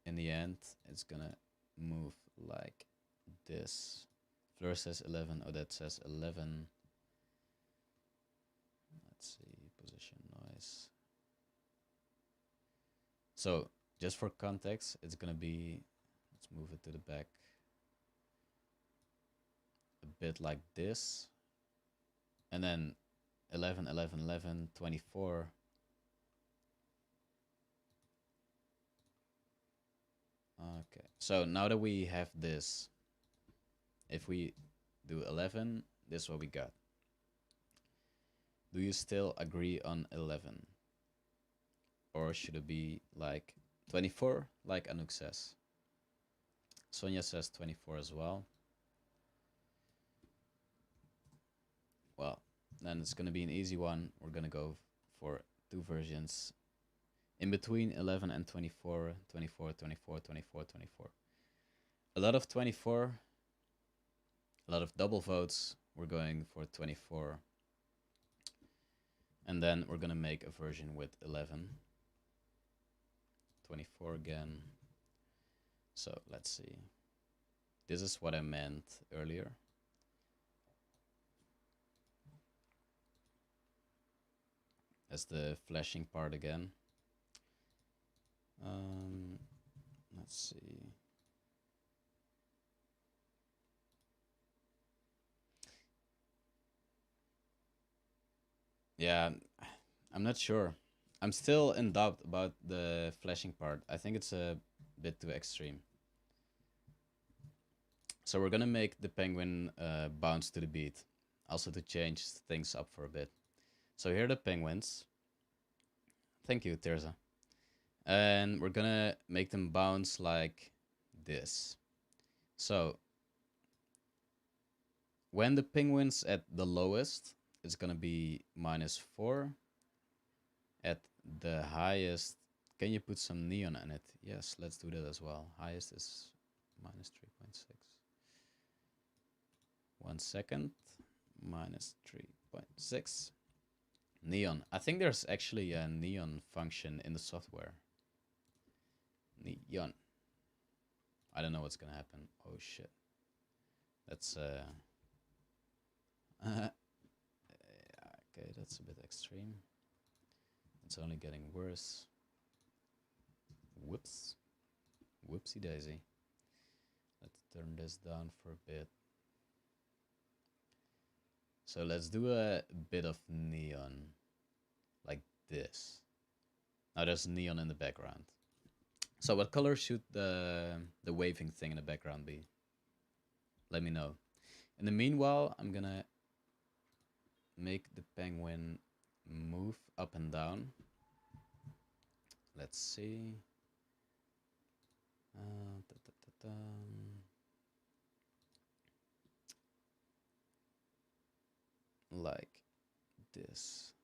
in the end, it's gonna move like this. Fleur says 11, Odette says 11. Let's see, position noise. So, just for context, it's gonna be, let's move it to the back, a bit like this. And then 11, 11, 11, 24. Okay, so now that we have this, if we do 11, this is what we got. Do you still agree on 11? Or should it be like 24, like Anouk says? Sonia says 24 as well. Well, then it's going to be an easy one. We're going to go for two versions. In between 11 and 24, 24, 24, 24, 24. A lot of 24, a lot of double votes. We're going for 24. And then we're going to make a version with 11. 24 again. So let's see. This is what I meant earlier. That's the flashing part again. Let's see. Yeah, I'm not sure. I'm still in doubt about the flashing part. I think it's a bit too extreme. So we're gonna make the penguin bounce to the beat, also to change things up for a bit. So here are the penguins. Thank you, Terza. And we're gonna make them bounce like this. So when the penguin's at the lowest, it's gonna be -4. At the highest can you put some neon in it? Yes, let's do that as well. Highest is minus 3.6. 1 second. Minus 3.6. Neon. I think there's actually a neon function in the software. Neon. I don't know what's gonna happen. Oh shit. That's okay, that's a bit extreme. It's only getting worse. Whoops. Whoopsie daisy. Let's turn this down for a bit. So let's do a bit of neon. Like this. Now there's neon in the background. So what color should the waving thing in the background be? Let me know. In the meanwhile, I'm gonna make the penguin move up and down. Let's see. Like this.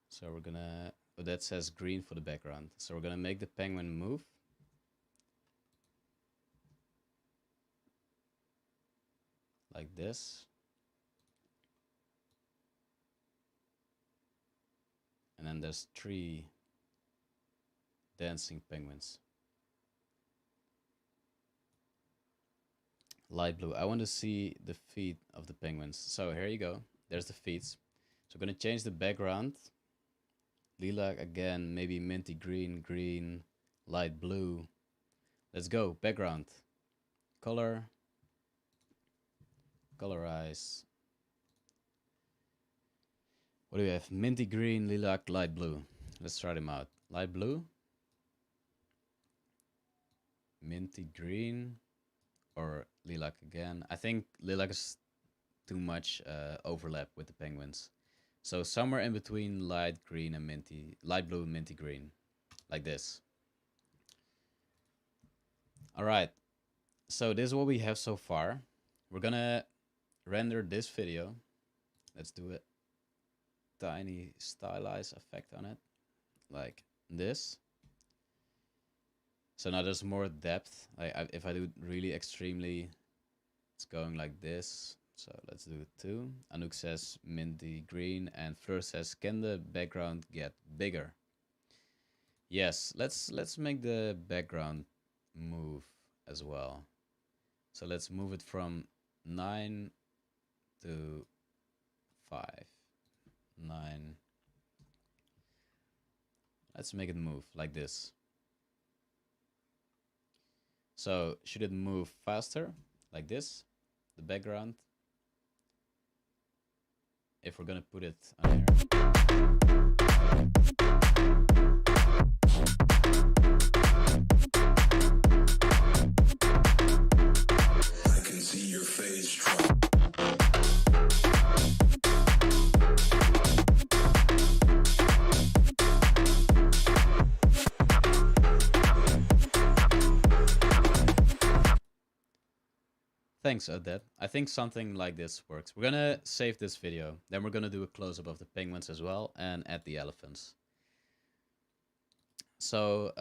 So we're gonna, oh, that says green for the background. So we're gonna make the penguin move. Like this. And then there's 3 dancing penguins. Light blue. I want to see the feet of the penguins. So here you go. There's the feet. So we're gonna change the background. Lilac again, maybe minty green, green, light blue. Let's go. Background. Color. Colorize. What do we have? Minty green, lilac, light blue. Let's try them out. Light blue. Minty green. Or lilac again. I think lilac is too much overlap with the penguins. So somewhere in between light green and minty, light blue and minty green. Like this. Alright. So this is what we have so far. We're gonna render this video. Let's do a tiny stylized effect on it. Like this. So now there's more depth. If I do it really extremely, it's going like this. So let's do it too. Anouk says minty green, and Fleur says, can the background get bigger? Yes, let's make the background move as well. So let's move it from 9 to 5. 9. Let's make it move like this. So should it move faster like this, the background? If we're gonna put it on here. I can see your face drop. Thanks, Odette. I think something like this works. We're gonna save this video. Then we're gonna do a close-up of the penguins as well and add the elephants. So,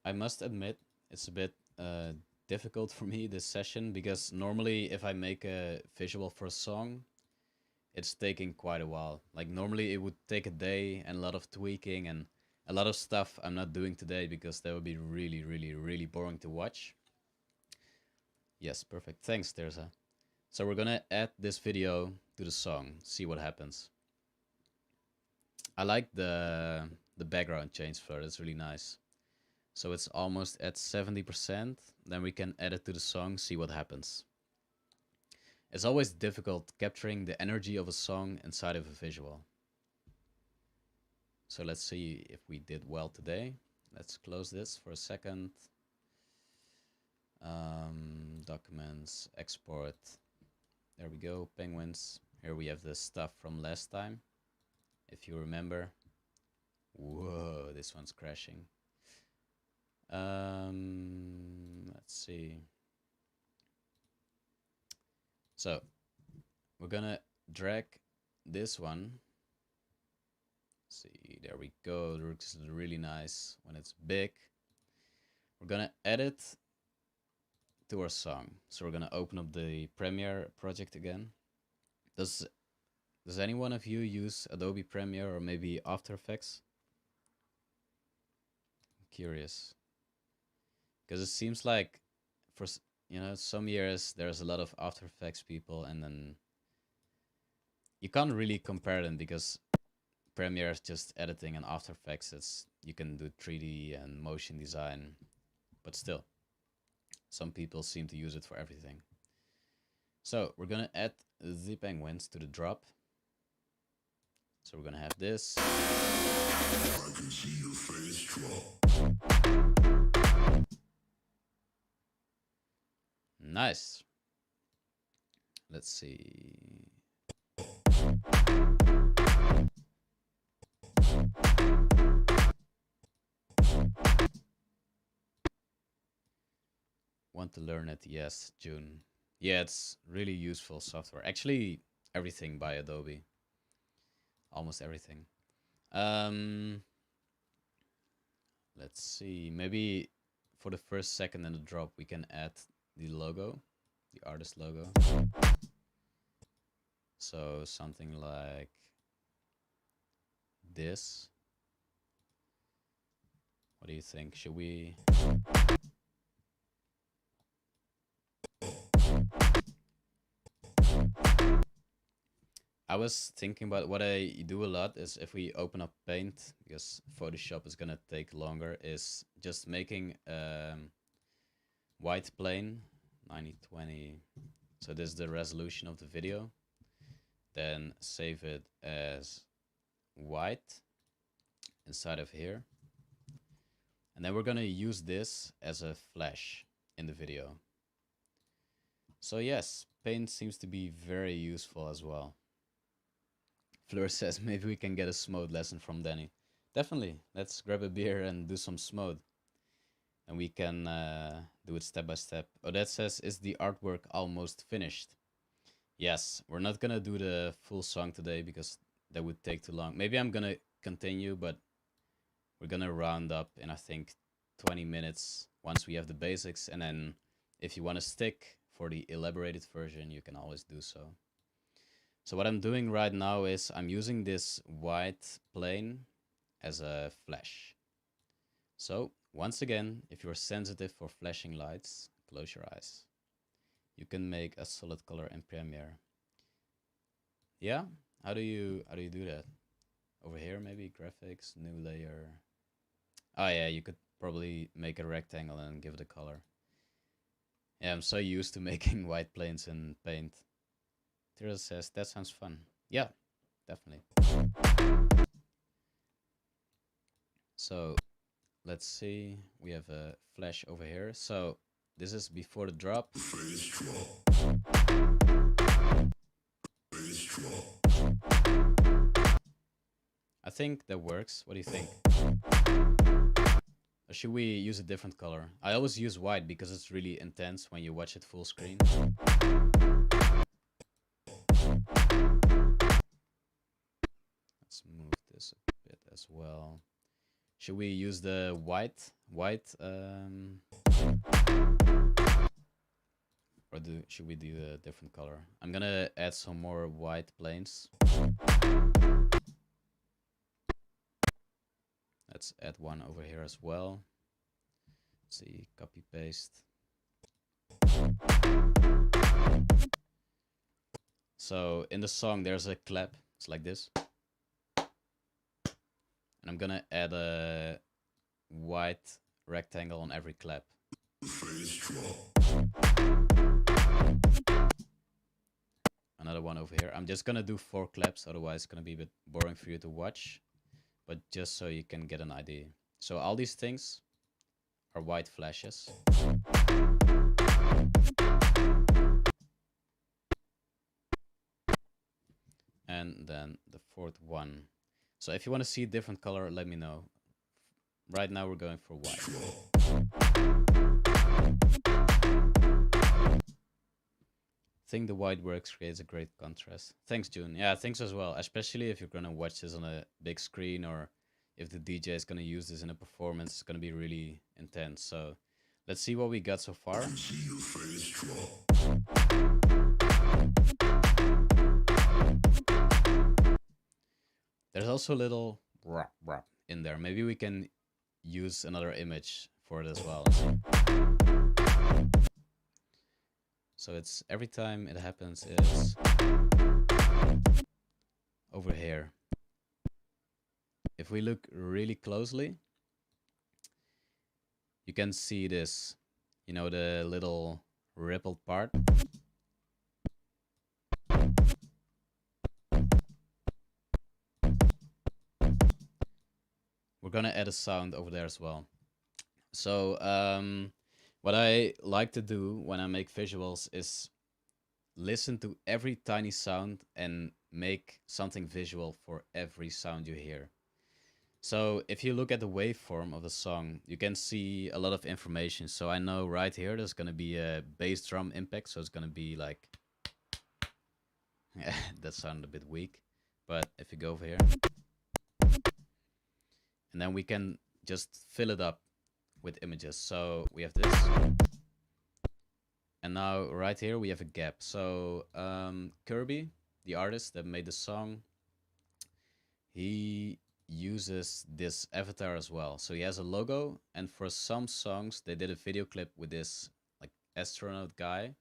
I must admit, it's a bit difficult for me this session, because normally if I make a visual for a song, it's taking quite a while. Like normally it would take a day and a lot of tweaking and a lot of stuff I'm not doing today because that would be really, really, really boring to watch. Yes, perfect. Thanks, Teresa. So we're gonna add this video to the song, see what happens. I like the background change for it. It's really nice. So it's almost at 70%. Then we can add it to the song, see what happens. It's always difficult capturing the energy of a song inside of a visual. So let's see if we did well today. Let's close this for a second. Documents, export. There we go, penguins. Here we have the stuff from last time, if you remember. Whoa, this one's crashing. Let's see. So we're gonna drag this one. See, there we go. It looks really nice when it's big. We're gonna add it to our song. So we're gonna open up the Premiere project again. Does any one of you use Adobe Premiere or maybe After Effects? I'm curious, because it seems like for some years there's a lot of After Effects people, and then you can't really compare them because Premiere is just editing, and After Effects you can do 3D and motion design, but still some people seem to use it for everything. So we're gonna add the penguins to the drop. So we're gonna have this. I can see your face drop. Nice. Let's see. Want to learn it? Yes, June. Yeah, it's really useful software. Actually, everything by Adobe. Almost everything. Let's see. Maybe for the first second in the drop, we can add the logo, the artist logo. So something like this. What do you think? Should we? I was thinking about what I do a lot is if we open up Paint, because Photoshop is gonna take longer, is just making white plane 9020. So this is the resolution of the video. Then save it as white inside of here. And then we're gonna use this as a flash in the video. So yes, Paint seems to be very useful as well. Fleur says maybe we can get a SMODE lesson from Danny. Definitely. Let's grab a beer and do some SMODE. And we can do it step by step. Odette says, is the artwork almost finished? Yes, we're not gonna do the full song today because that would take too long. Maybe I'm gonna continue, but we're gonna round up in I think 20 minutes once we have the basics. And then if you want to stick for the elaborated version, you can always do so. So what I'm doing right now is I'm using this white plane as a flash. So once again, if you're sensitive for flashing lights, close your eyes. You can make a solid color in Premiere. Yeah, how do you do that? Over here maybe graphics, new layer. Oh yeah, you could probably make a rectangle and give it a color. Yeah, I'm so used to making white planes in Paint. Tira says, that sounds fun. Yeah, definitely. So, let's see. We have a flash over here. So, this is before the drop. Face drop. Face drop. I think that works. What do you think? Or should we use a different color? I always use white because it's really intense when you watch it full screen. Let's move this a bit as well. Should we use the white? Or should we do a different color? I'm gonna add some more white planes. Let's add one over here as well. Let's see, copy paste. So in the song there's a clap. It's like this. And I'm gonna add a white rectangle on every clap. Another one over here. I'm just gonna do 4 claps, otherwise it's gonna be a bit boring for you to watch. But just so you can get an idea. So all these things are white flashes. And then the 4th one. So if you want to see a different color, let me know. Right now we're going for white. think the white works creates a great contrast. Thanks, June. Yeah, thanks as well. Especially if you're gonna watch this on a big screen, or if the DJ is gonna use this in a performance, it's gonna be really intense. So let's see what we got so far. See your face drop. There's also a little rap rap in there. Maybe we can use another image for it as well. So it's every time it happens is over here. If we look really closely, you can see this, you know, the little rippled part. We're gonna add a sound over there as well. So what I like to do when I make visuals is listen to every tiny sound and make something visual for every sound you hear. So if you look at the waveform of the song, you can see a lot of information. So I know right here there's going to be a bass drum impact. So it's going to be like, that sounded a bit weak. But if you go over here, and then we can just fill it up with images. So we have this. And now right here we have a gap. So Kirby, the artist that made the song, he uses this avatar as well. So he has a logo, and for some songs they did a video clip with this like astronaut guy.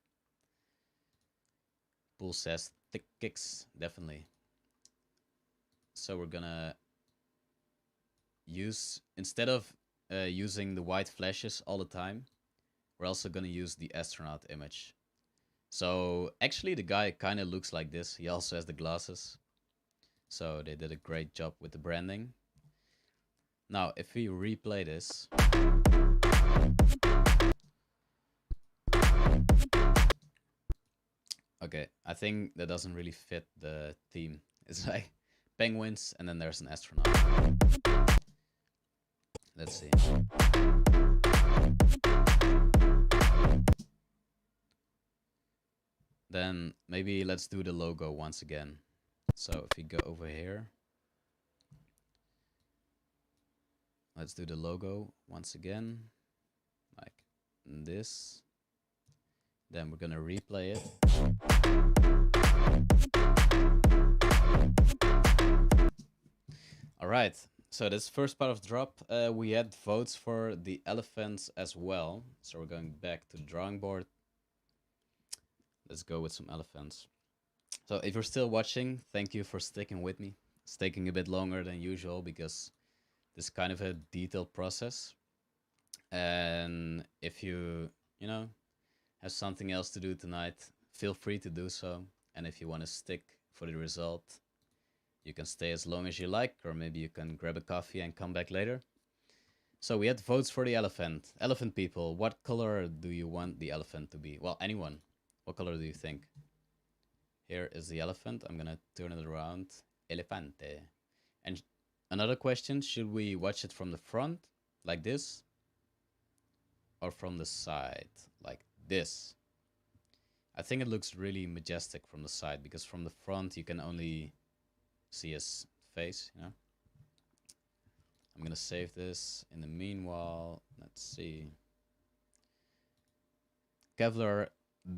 Pool says thick kicks, definitely. So we're gonna use, instead of using the white flashes all the time, we're also gonna use the astronaut image. So actually the guy kind of looks like this. He also has the glasses. So they did a great job with the branding. Now, if we replay this, okay, I think that doesn't really fit the theme. It's like penguins and then there's an astronaut. Let's see. Then maybe let's do the logo once again. So if we go over here, let's do the logo once again, like this. Then we're gonna replay it. All right, so this first part of the drop, we had votes for the elephants as well. So we're going back to the drawing board. Let's go with some elephants. So if you're still watching, thank you for sticking with me. It's taking a bit longer than usual because this is kind of a detailed process. And if you know, have something else to do tonight, feel free to do so. And if you want to stick for the result, you can stay as long as you like, or maybe you can grab a coffee and come back later. So we had votes for the elephant. Elephant people, what color do you want the elephant to be? Well, anyone. What color do you think? Here is the elephant. I'm gonna turn it around. Elefante. And another question, should we watch it from the front, like this? Or from the side, like this? I think it looks really majestic from the side, because from the front you can only see his face, you know? I'm gonna save this. In the meanwhile, let's see. Kevlar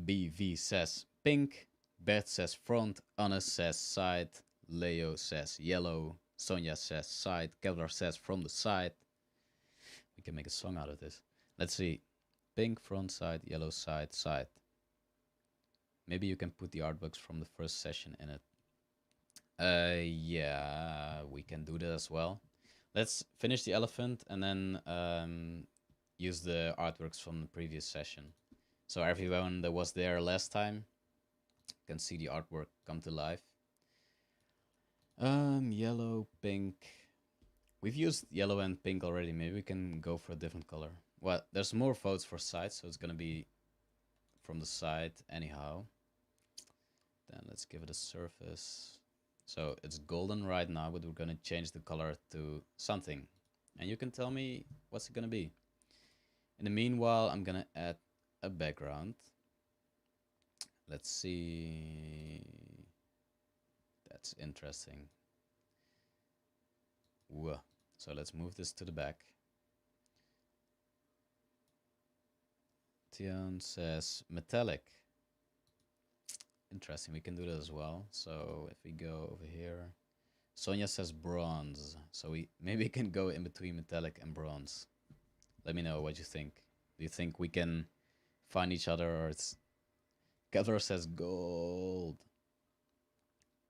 BV says pink. Bert says front. Anna says side. Leo says yellow. Sonia says side. Kevlar says from the side. We can make a song out of this. Let's see. Pink front side, yellow side, side. Maybe you can put the artworks from the first session in it. Yeah, we can do that as well. Let's finish the elephant and then use the artworks from the previous session. So everyone that was there last time can see the artwork come to life. Yellow, pink. We've used yellow and pink already. Maybe we can go for a different color. Well, there's more votes for side, so it's gonna be from the side anyhow. Then let's give it a surface. So it's golden right now, but we're gonna change the color to something. And you can tell me what's it gonna be. In the meanwhile, I'm gonna add a background. Let's see. That's interesting. Whoa. So let's move this to the back. Tion says metallic. Interesting, we can do that as well. So if we go over here, Sonia says bronze. So we maybe can go in between metallic and bronze. Let me know what you think. Do you think we can find each other, or it's... Kevlar says gold.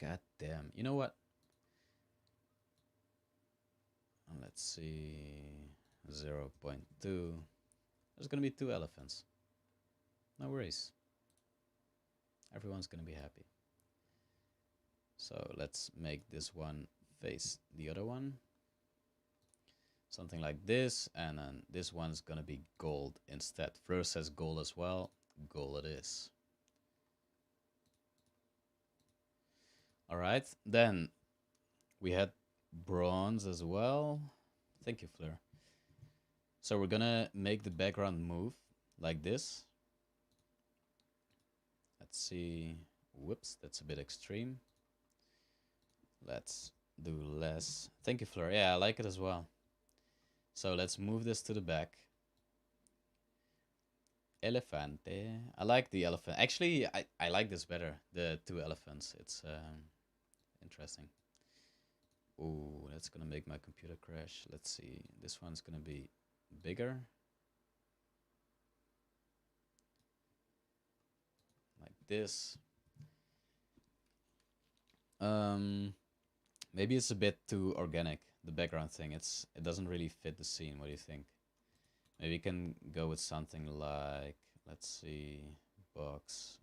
God damn. You know what? Let's see. 0.2. There's gonna be 2 elephants. No worries. Everyone's gonna be happy. So let's make this one face the other one. Something like this, and then this one's gonna be gold instead. Fleur says gold as well. Gold it is. Alright, then we had bronze as well. Thank you, Fleur. So we're gonna make the background move like this. Let's see. Whoops, that's a bit extreme. Let's do less. Thank you, Fleur. Yeah, I like it as well. So let's move this to the back. Elefante. I like the elephant. Actually, I like this better. The 2 elephants. It's interesting. Ooh, that's gonna make my computer crash. Let's see. This one's gonna be bigger. Like this. Maybe it's a bit too organic, the background thing. It doesn't really fit the scene. What do you think? Maybe you can go with something like, let's see, box.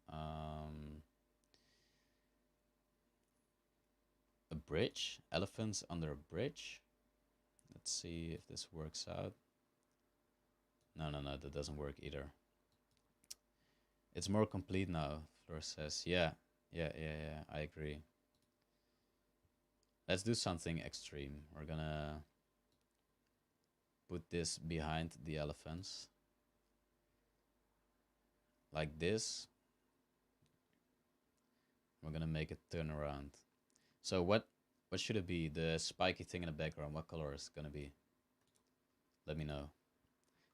A bridge, elephants under a bridge. Let's see if this works out. No, that doesn't work either. It's more complete now, Fleur says. Yeah, I agree. Let's do something extreme. We're gonna put this behind the elephants. Like this. We're gonna make it turn around. So what should it be? The spiky thing in the background, what color is it gonna be? Let me know.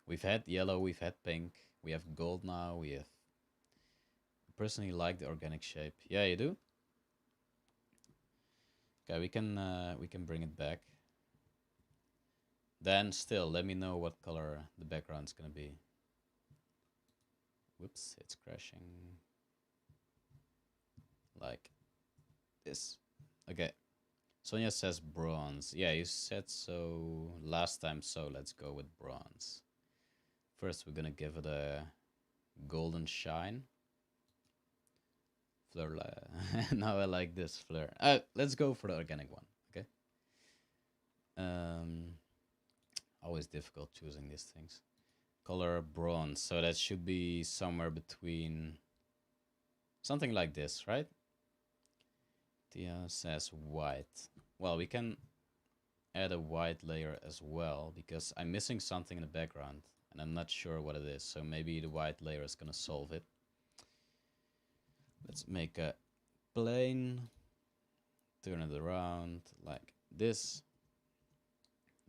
We've had yellow, we've had pink, we have gold now, we have... I personally like the organic shape. Yeah, you do? Okay, we can bring it back. Then still, let me know what color the background's gonna be. Whoops, it's crashing. Like this. Okay. Sonia says bronze. Yeah, you said so last time, so let's go with bronze. First, we're gonna give it a golden shine. Fleur. Now I like this Fleur. Let's go for the organic one, okay? Always difficult choosing these things. Color bronze, so that should be somewhere between something like this, right? Tia says white. Well, we can add a white layer as well, because I'm missing something in the background and I'm not sure what it is, so maybe the white layer is gonna solve it. Let's make a plane, turn it around like this,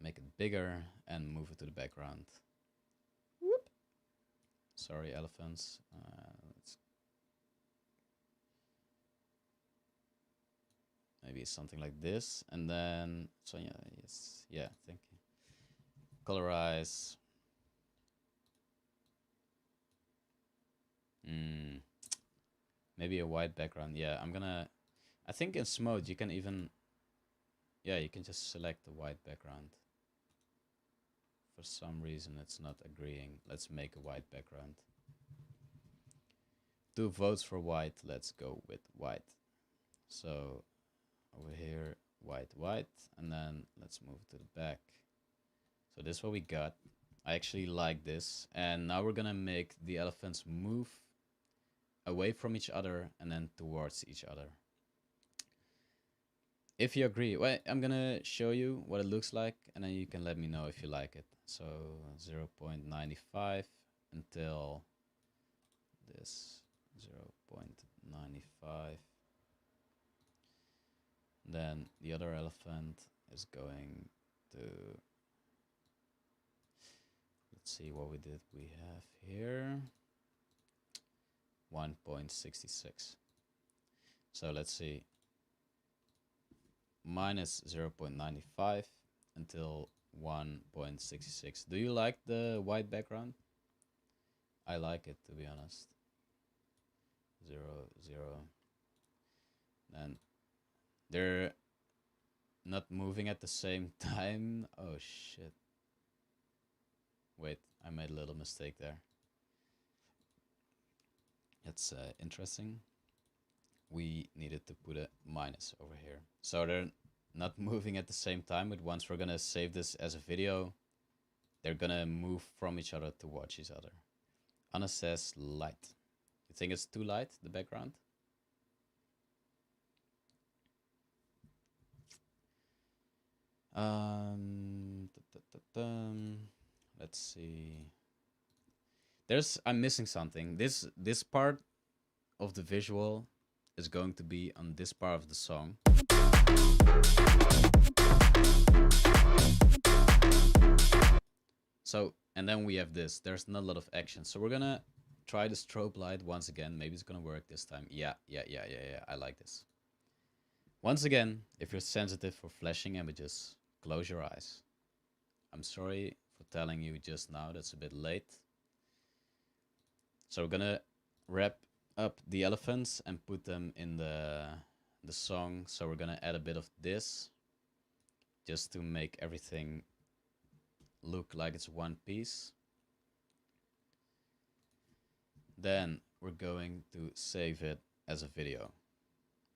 make it bigger and move it to the background. Whoop. Sorry, elephants. Let's maybe something like this, and then Sonia, yes, yeah, thank you. Colorize. Maybe a white background. Yeah, I think in SMODE you can even... Yeah, you can just select the white background. For some reason it's not agreeing. Let's make a white background. 2 votes for white. Let's go with white. So over here, white, and then let's move to the back. So this is what we got. I actually like this. And now we're gonna make the elephants move away from each other and then towards each other. If you agree, well, I'm gonna show you what it looks like and then you can let me know if you like it. So 0.95 until this 0.95. Then the other elephant is going to, let's see what we did. We have here 1.66. So let's see, minus 0.95 until 1.66. Do you like the white background? I like it, to be honest. 0, 0. And they're not moving at the same time. Oh shit. Wait, I made a little mistake there. That's interesting. We needed to put a minus over here. So they're not moving at the same time, but once we're gonna save this as a video, they're gonna move from each other to watch each other. Anna says light. You think it's too light, the background? Let's see. I'm missing something. This part of the visual is going to be on this part of the song. So, and then we have this. There's not a lot of action. So we're gonna try the strobe light once again. Maybe it's gonna work this time. Yeah. I like this. Once again, if you're sensitive for flashing images, close your eyes. I'm sorry for telling you just now. That's a bit late. So we're gonna wrap up the elephants and put them in the song. So we're gonna add a bit of this just to make everything look like it's one piece. Then we're going to save it as a video.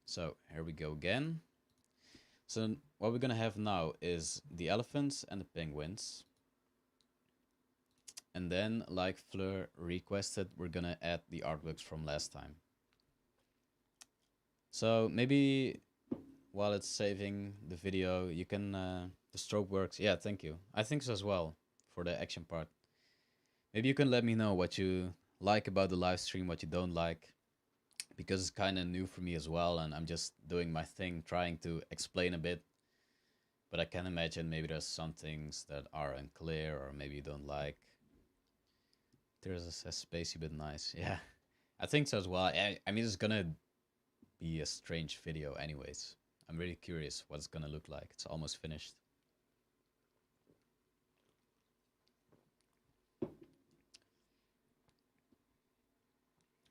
So here we go again. So what we're gonna have now is the elephants and the penguins. And then, like Fleur requested, we're gonna add the artworks from last time. So maybe while it's saving the video, you can, the strobe works. Yeah, thank you. I think so as well for the action part. Maybe you can let me know what you like about the live stream, what you don't like, because it's kind of new for me as well, and I'm just doing my thing, trying to explain a bit. But I can imagine maybe there's some things that are unclear or maybe you don't like. There's a spacey bit nice. Yeah, I think so as well. I mean, it's gonna be a strange video anyways. I'm really curious what it's gonna look like. It's almost finished.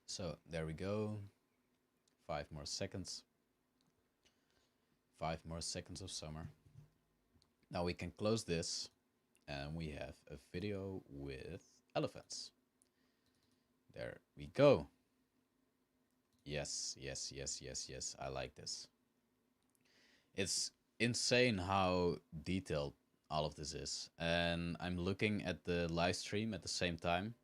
So there we go. 5 more seconds. 5 more seconds of summer. Now we can close this and we have a video with elephants. There we go. Yes. I like this. It's insane how detailed all of this is. And I'm looking at the live stream at the same time.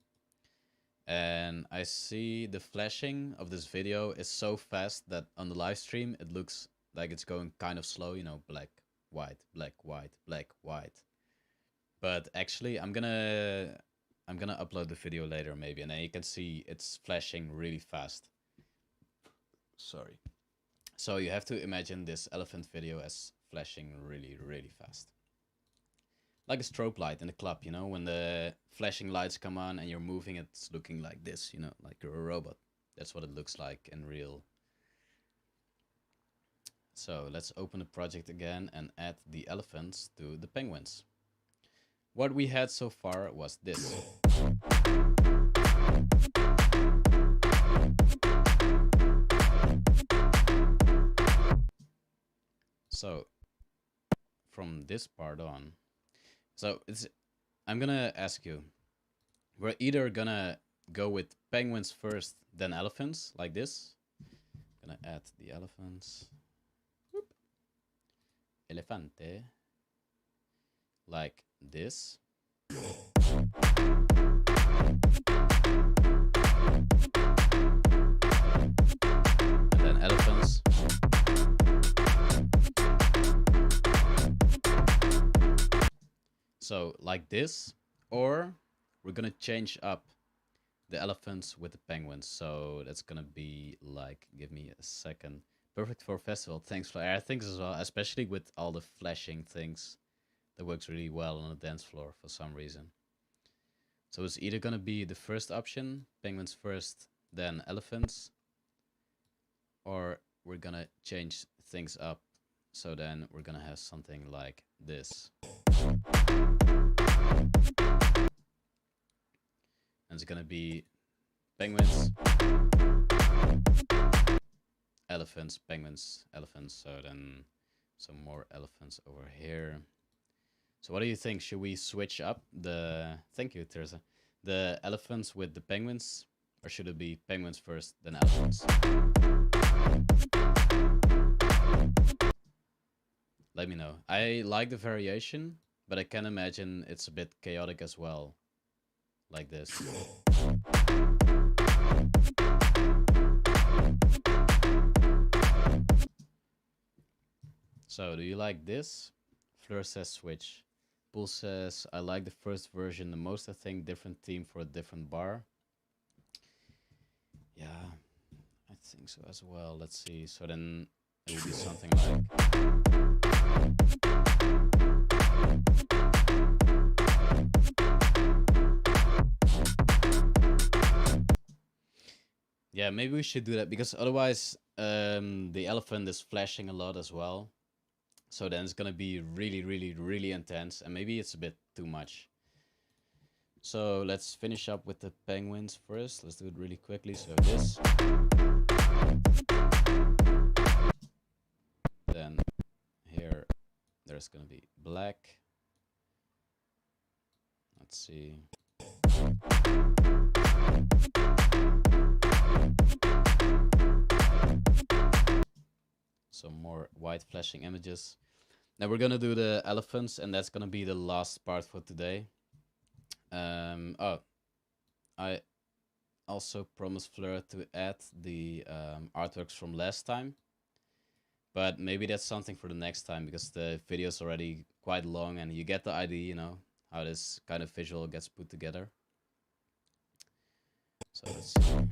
And I see the flashing of this video is so fast that on the live stream it looks like it's going kind of slow, you know, black, white, black, white, black, white. But actually I'm gonna upload the video later maybe, and then you can see it's flashing really fast. Sorry. So you have to imagine this elephant video as flashing really, really fast. Like a strobe light in the club, you know, when the flashing lights come on and you're moving, it's looking like this, you know, like you're a robot. That's what it looks like in real. So let's open the project again and add the elephants to the penguins. What we had so far was this. So from this part on, so I'm gonna ask you, we're either gonna go with penguins first, then elephants, like this. Gonna add the elephants. Whoop. Elefante. Like this. And then elephants. So like this, or we're gonna change up the elephants with the penguins. So that's gonna be like, give me a second. Perfect for a festival. Thanks, Flair. I think as well, especially with all the flashing things, that works really well on a dance floor for some reason. So it's either gonna be the first option, penguins first, then elephants, or we're gonna change things up. So then we're gonna have something like this. And it's gonna be penguins, elephants, penguins, elephants. So then some more elephants over here. So what do you think? Should we switch up the... Thank you, Teresa. The elephants with the penguins? Or should it be penguins first, then elephants? Let me know. I like the variation, but I can imagine it's a bit chaotic as well. Like this. So, do you like this? Fleur says switch. Pool says, I like the first version the most, I think. Different theme for a different bar. Yeah, I think so as well. Let's see. So then it will be something like... Yeah, maybe we should do that, because otherwise the elephant is flashing a lot as well. So then it's gonna be really, really, really intense, and maybe it's a bit too much. So let's finish up with the penguins first. Let's do it really quickly. So this. Then here, there's gonna be black. Let's see. Some more white flashing images. Now we're gonna do the elephants, and that's gonna be the last part for today. Oh, I also promised Fleur to add the artworks from last time, but maybe that's something for the next time, because the video is already quite long, and you get the idea, you know, how this kind of visual gets put together. So let's see.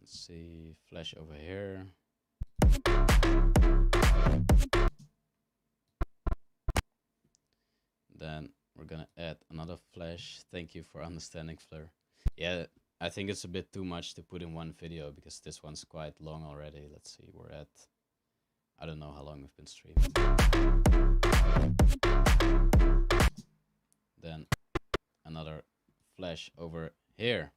Let's see, flash over here. Then we're gonna add another flash. Thank you for understanding, Fleur. Yeah, I think it's a bit too much to put in one video, because this one's quite long already. Let's see, we're at... I don't know how long we've been streaming. Then another flash over here.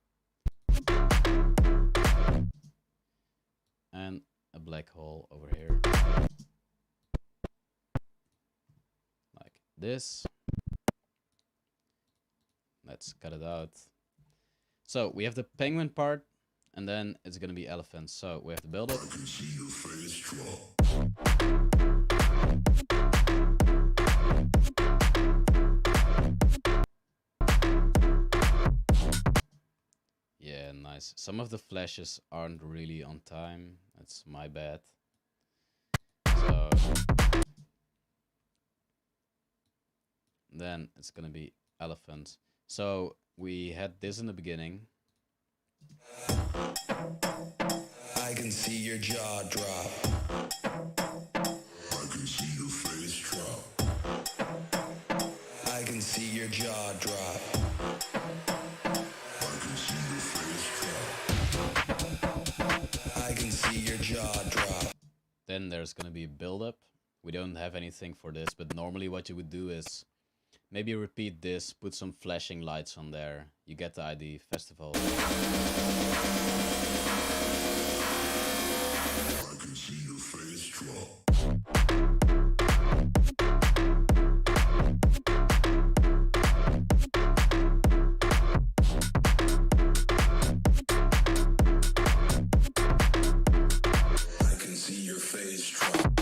And a black hole over here. Like this. Let's cut it out. So we have the penguin part, and then it's gonna be elephants. So we have to build it. I can see your face drop. Yeah, nice. Some of the flashes aren't really on time. That's my bad. So then it's gonna be elephants. So we had this in the beginning. I can see your jaw drop. I can see your face drop. I can see your jaw drop. I can see your face drop. I can see your jaw drop. Then there's gonna be a build-up. We don't have anything for this, but normally what you would do is maybe repeat this, put some flashing lights on there. You get the idea. Festival. I can see your face drop. I can see your face drop.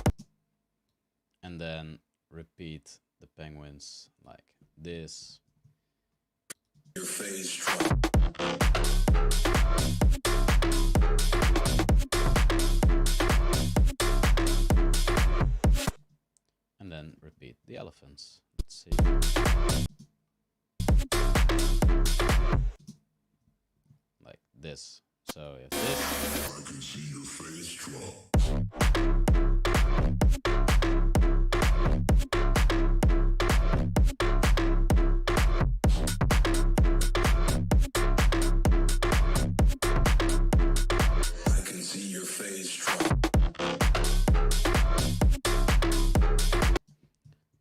And then repeat the penguins like this. Your face drop. eat the elephants. Let's see. Like this. So if this. I can see your face drop. I can see your face drop.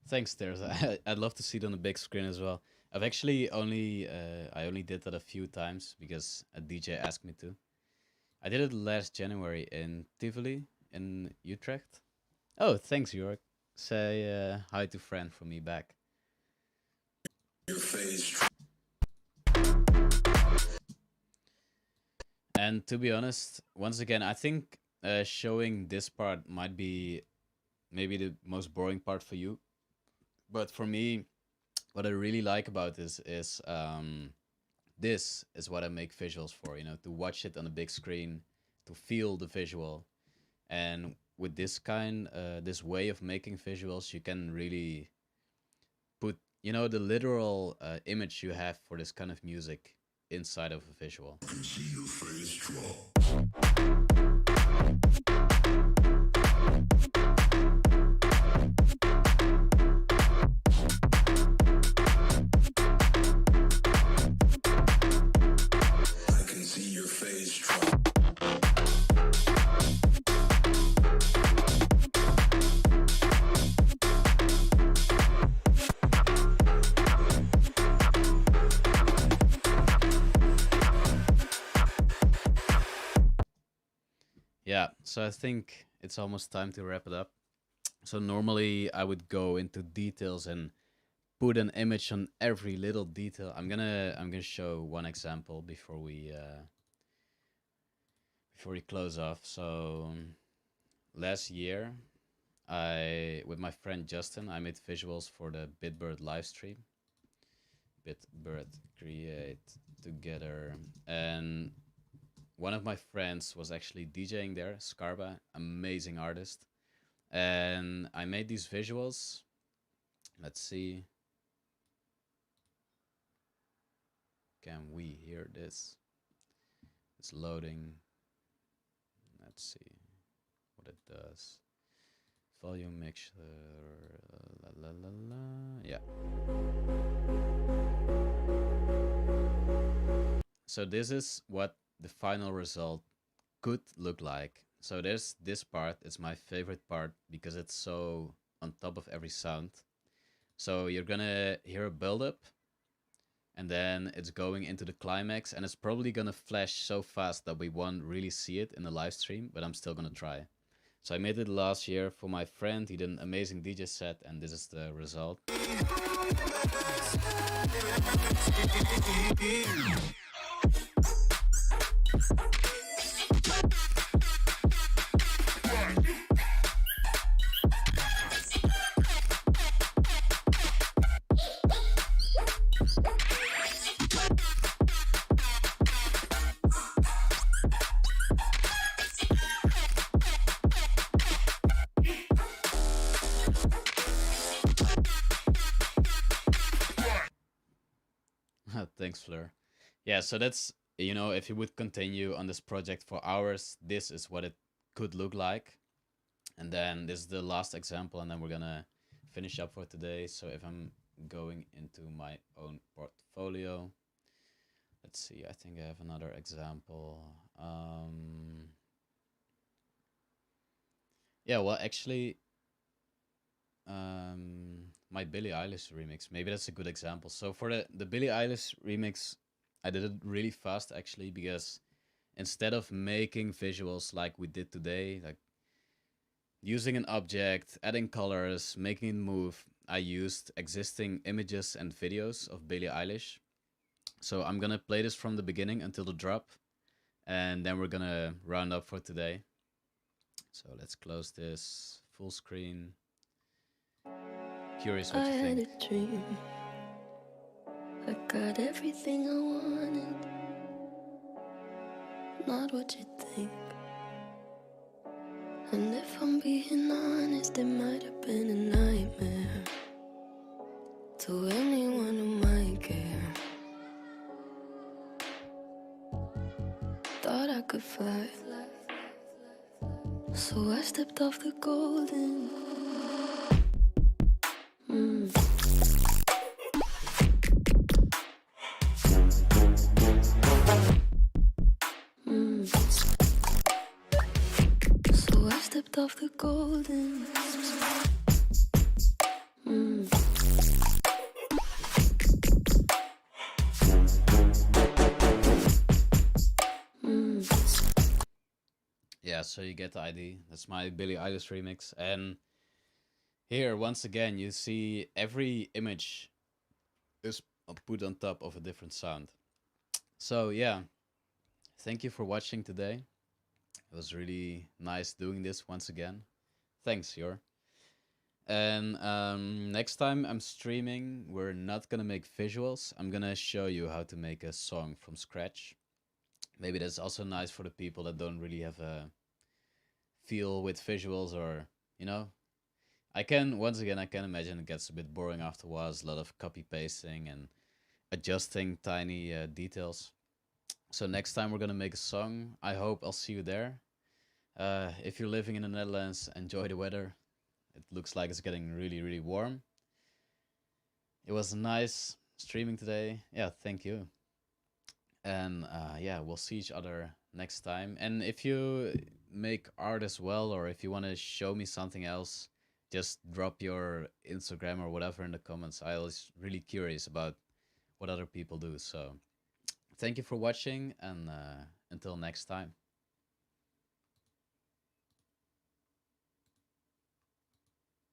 Thanks, Stairs. I'd love to see it on the big screen as well. I've actually I only did that a few times because a DJ asked me to. I did it last January in Tivoli in Utrecht. Oh, thanks, York. Say hi to friend from me back. Your face drop. And to be honest, once again, I think showing this part might be maybe the most boring part for you. But for me, what I really like about this is what I make visuals for, you know, to watch it on a big screen, to feel the visual. And with this way of making visuals, you can really put, you know, the literal image you have for this kind of music inside of a visual. I can see your face drop. I can see your face drop. Yeah, so I think it's almost time to wrap it up. So normally I would go into details and put an image on every little detail. I'm gonna show one example before we close off. So last year, I with my friend Justin, I made visuals for the Bitbird live stream. Bitbird create together, and one of my friends was actually DJing there, Scarba, amazing artist. And I made these visuals. Let's see. Can we hear this? It's loading. Let's see what it does. Volume mixer. La la la la. Yeah. So this is what the final result could look like. So there's this part. It's my favorite part because it's so on top of every sound. So you're gonna hear a build up, and then it's going into the climax, and it's probably gonna flash so fast that we won't really see it in the live stream, but I'm still gonna try. So I made it last year for my friend. He did an amazing DJ set, and this is the result. Thanks, Fleur. Yeah, so that's, you know, if you would continue on this project for hours, this is what it could look like. And then this is the last example, and then we're gonna finish up for today. So if I'm going into my own portfolio, let's see, I think I have another example. Yeah, well, actually, my Billie Eilish remix, maybe that's a good example. So for the Billie Eilish remix, I did it really fast actually, because instead of making visuals like we did today, like using an object, adding colors, making it move, I used existing images and videos of Billie Eilish. So I'm gonna play this from the beginning until the drop, and then we're gonna round up for today. So let's close this full screen. Curious what you think. I had a dream. I got everything I wanted. Not what you think. And if I'm being honest, it might have been a nightmare to anyone who might care. Thought I could fly, so I stepped off the golden. So I stepped off the golden. Yeah, so you get the ID. That's my Billie Eilish remix. And here, once again, you see every image is put on top of a different sound. So yeah, thank you for watching today. It was really nice doing this once again. Thanks, Yor. And next time I'm streaming, we're not gonna make visuals. I'm gonna show you how to make a song from scratch. Maybe that's also nice for the people that don't really have a feel with visuals, or you know, I can imagine it gets a bit boring after a while. It's a lot of copy pasting and adjusting tiny details. So next time we're gonna make a song. I hope I'll see you there. If you're living in the Netherlands, enjoy the weather. It looks like it's getting really, really warm. It was nice streaming today. Yeah, thank you. And yeah, we'll see each other next time. And if you make art as well, or if you want to show me something else, just drop your Instagram or whatever in the comments. I was really curious about what other people do. So thank you for watching, and until next time.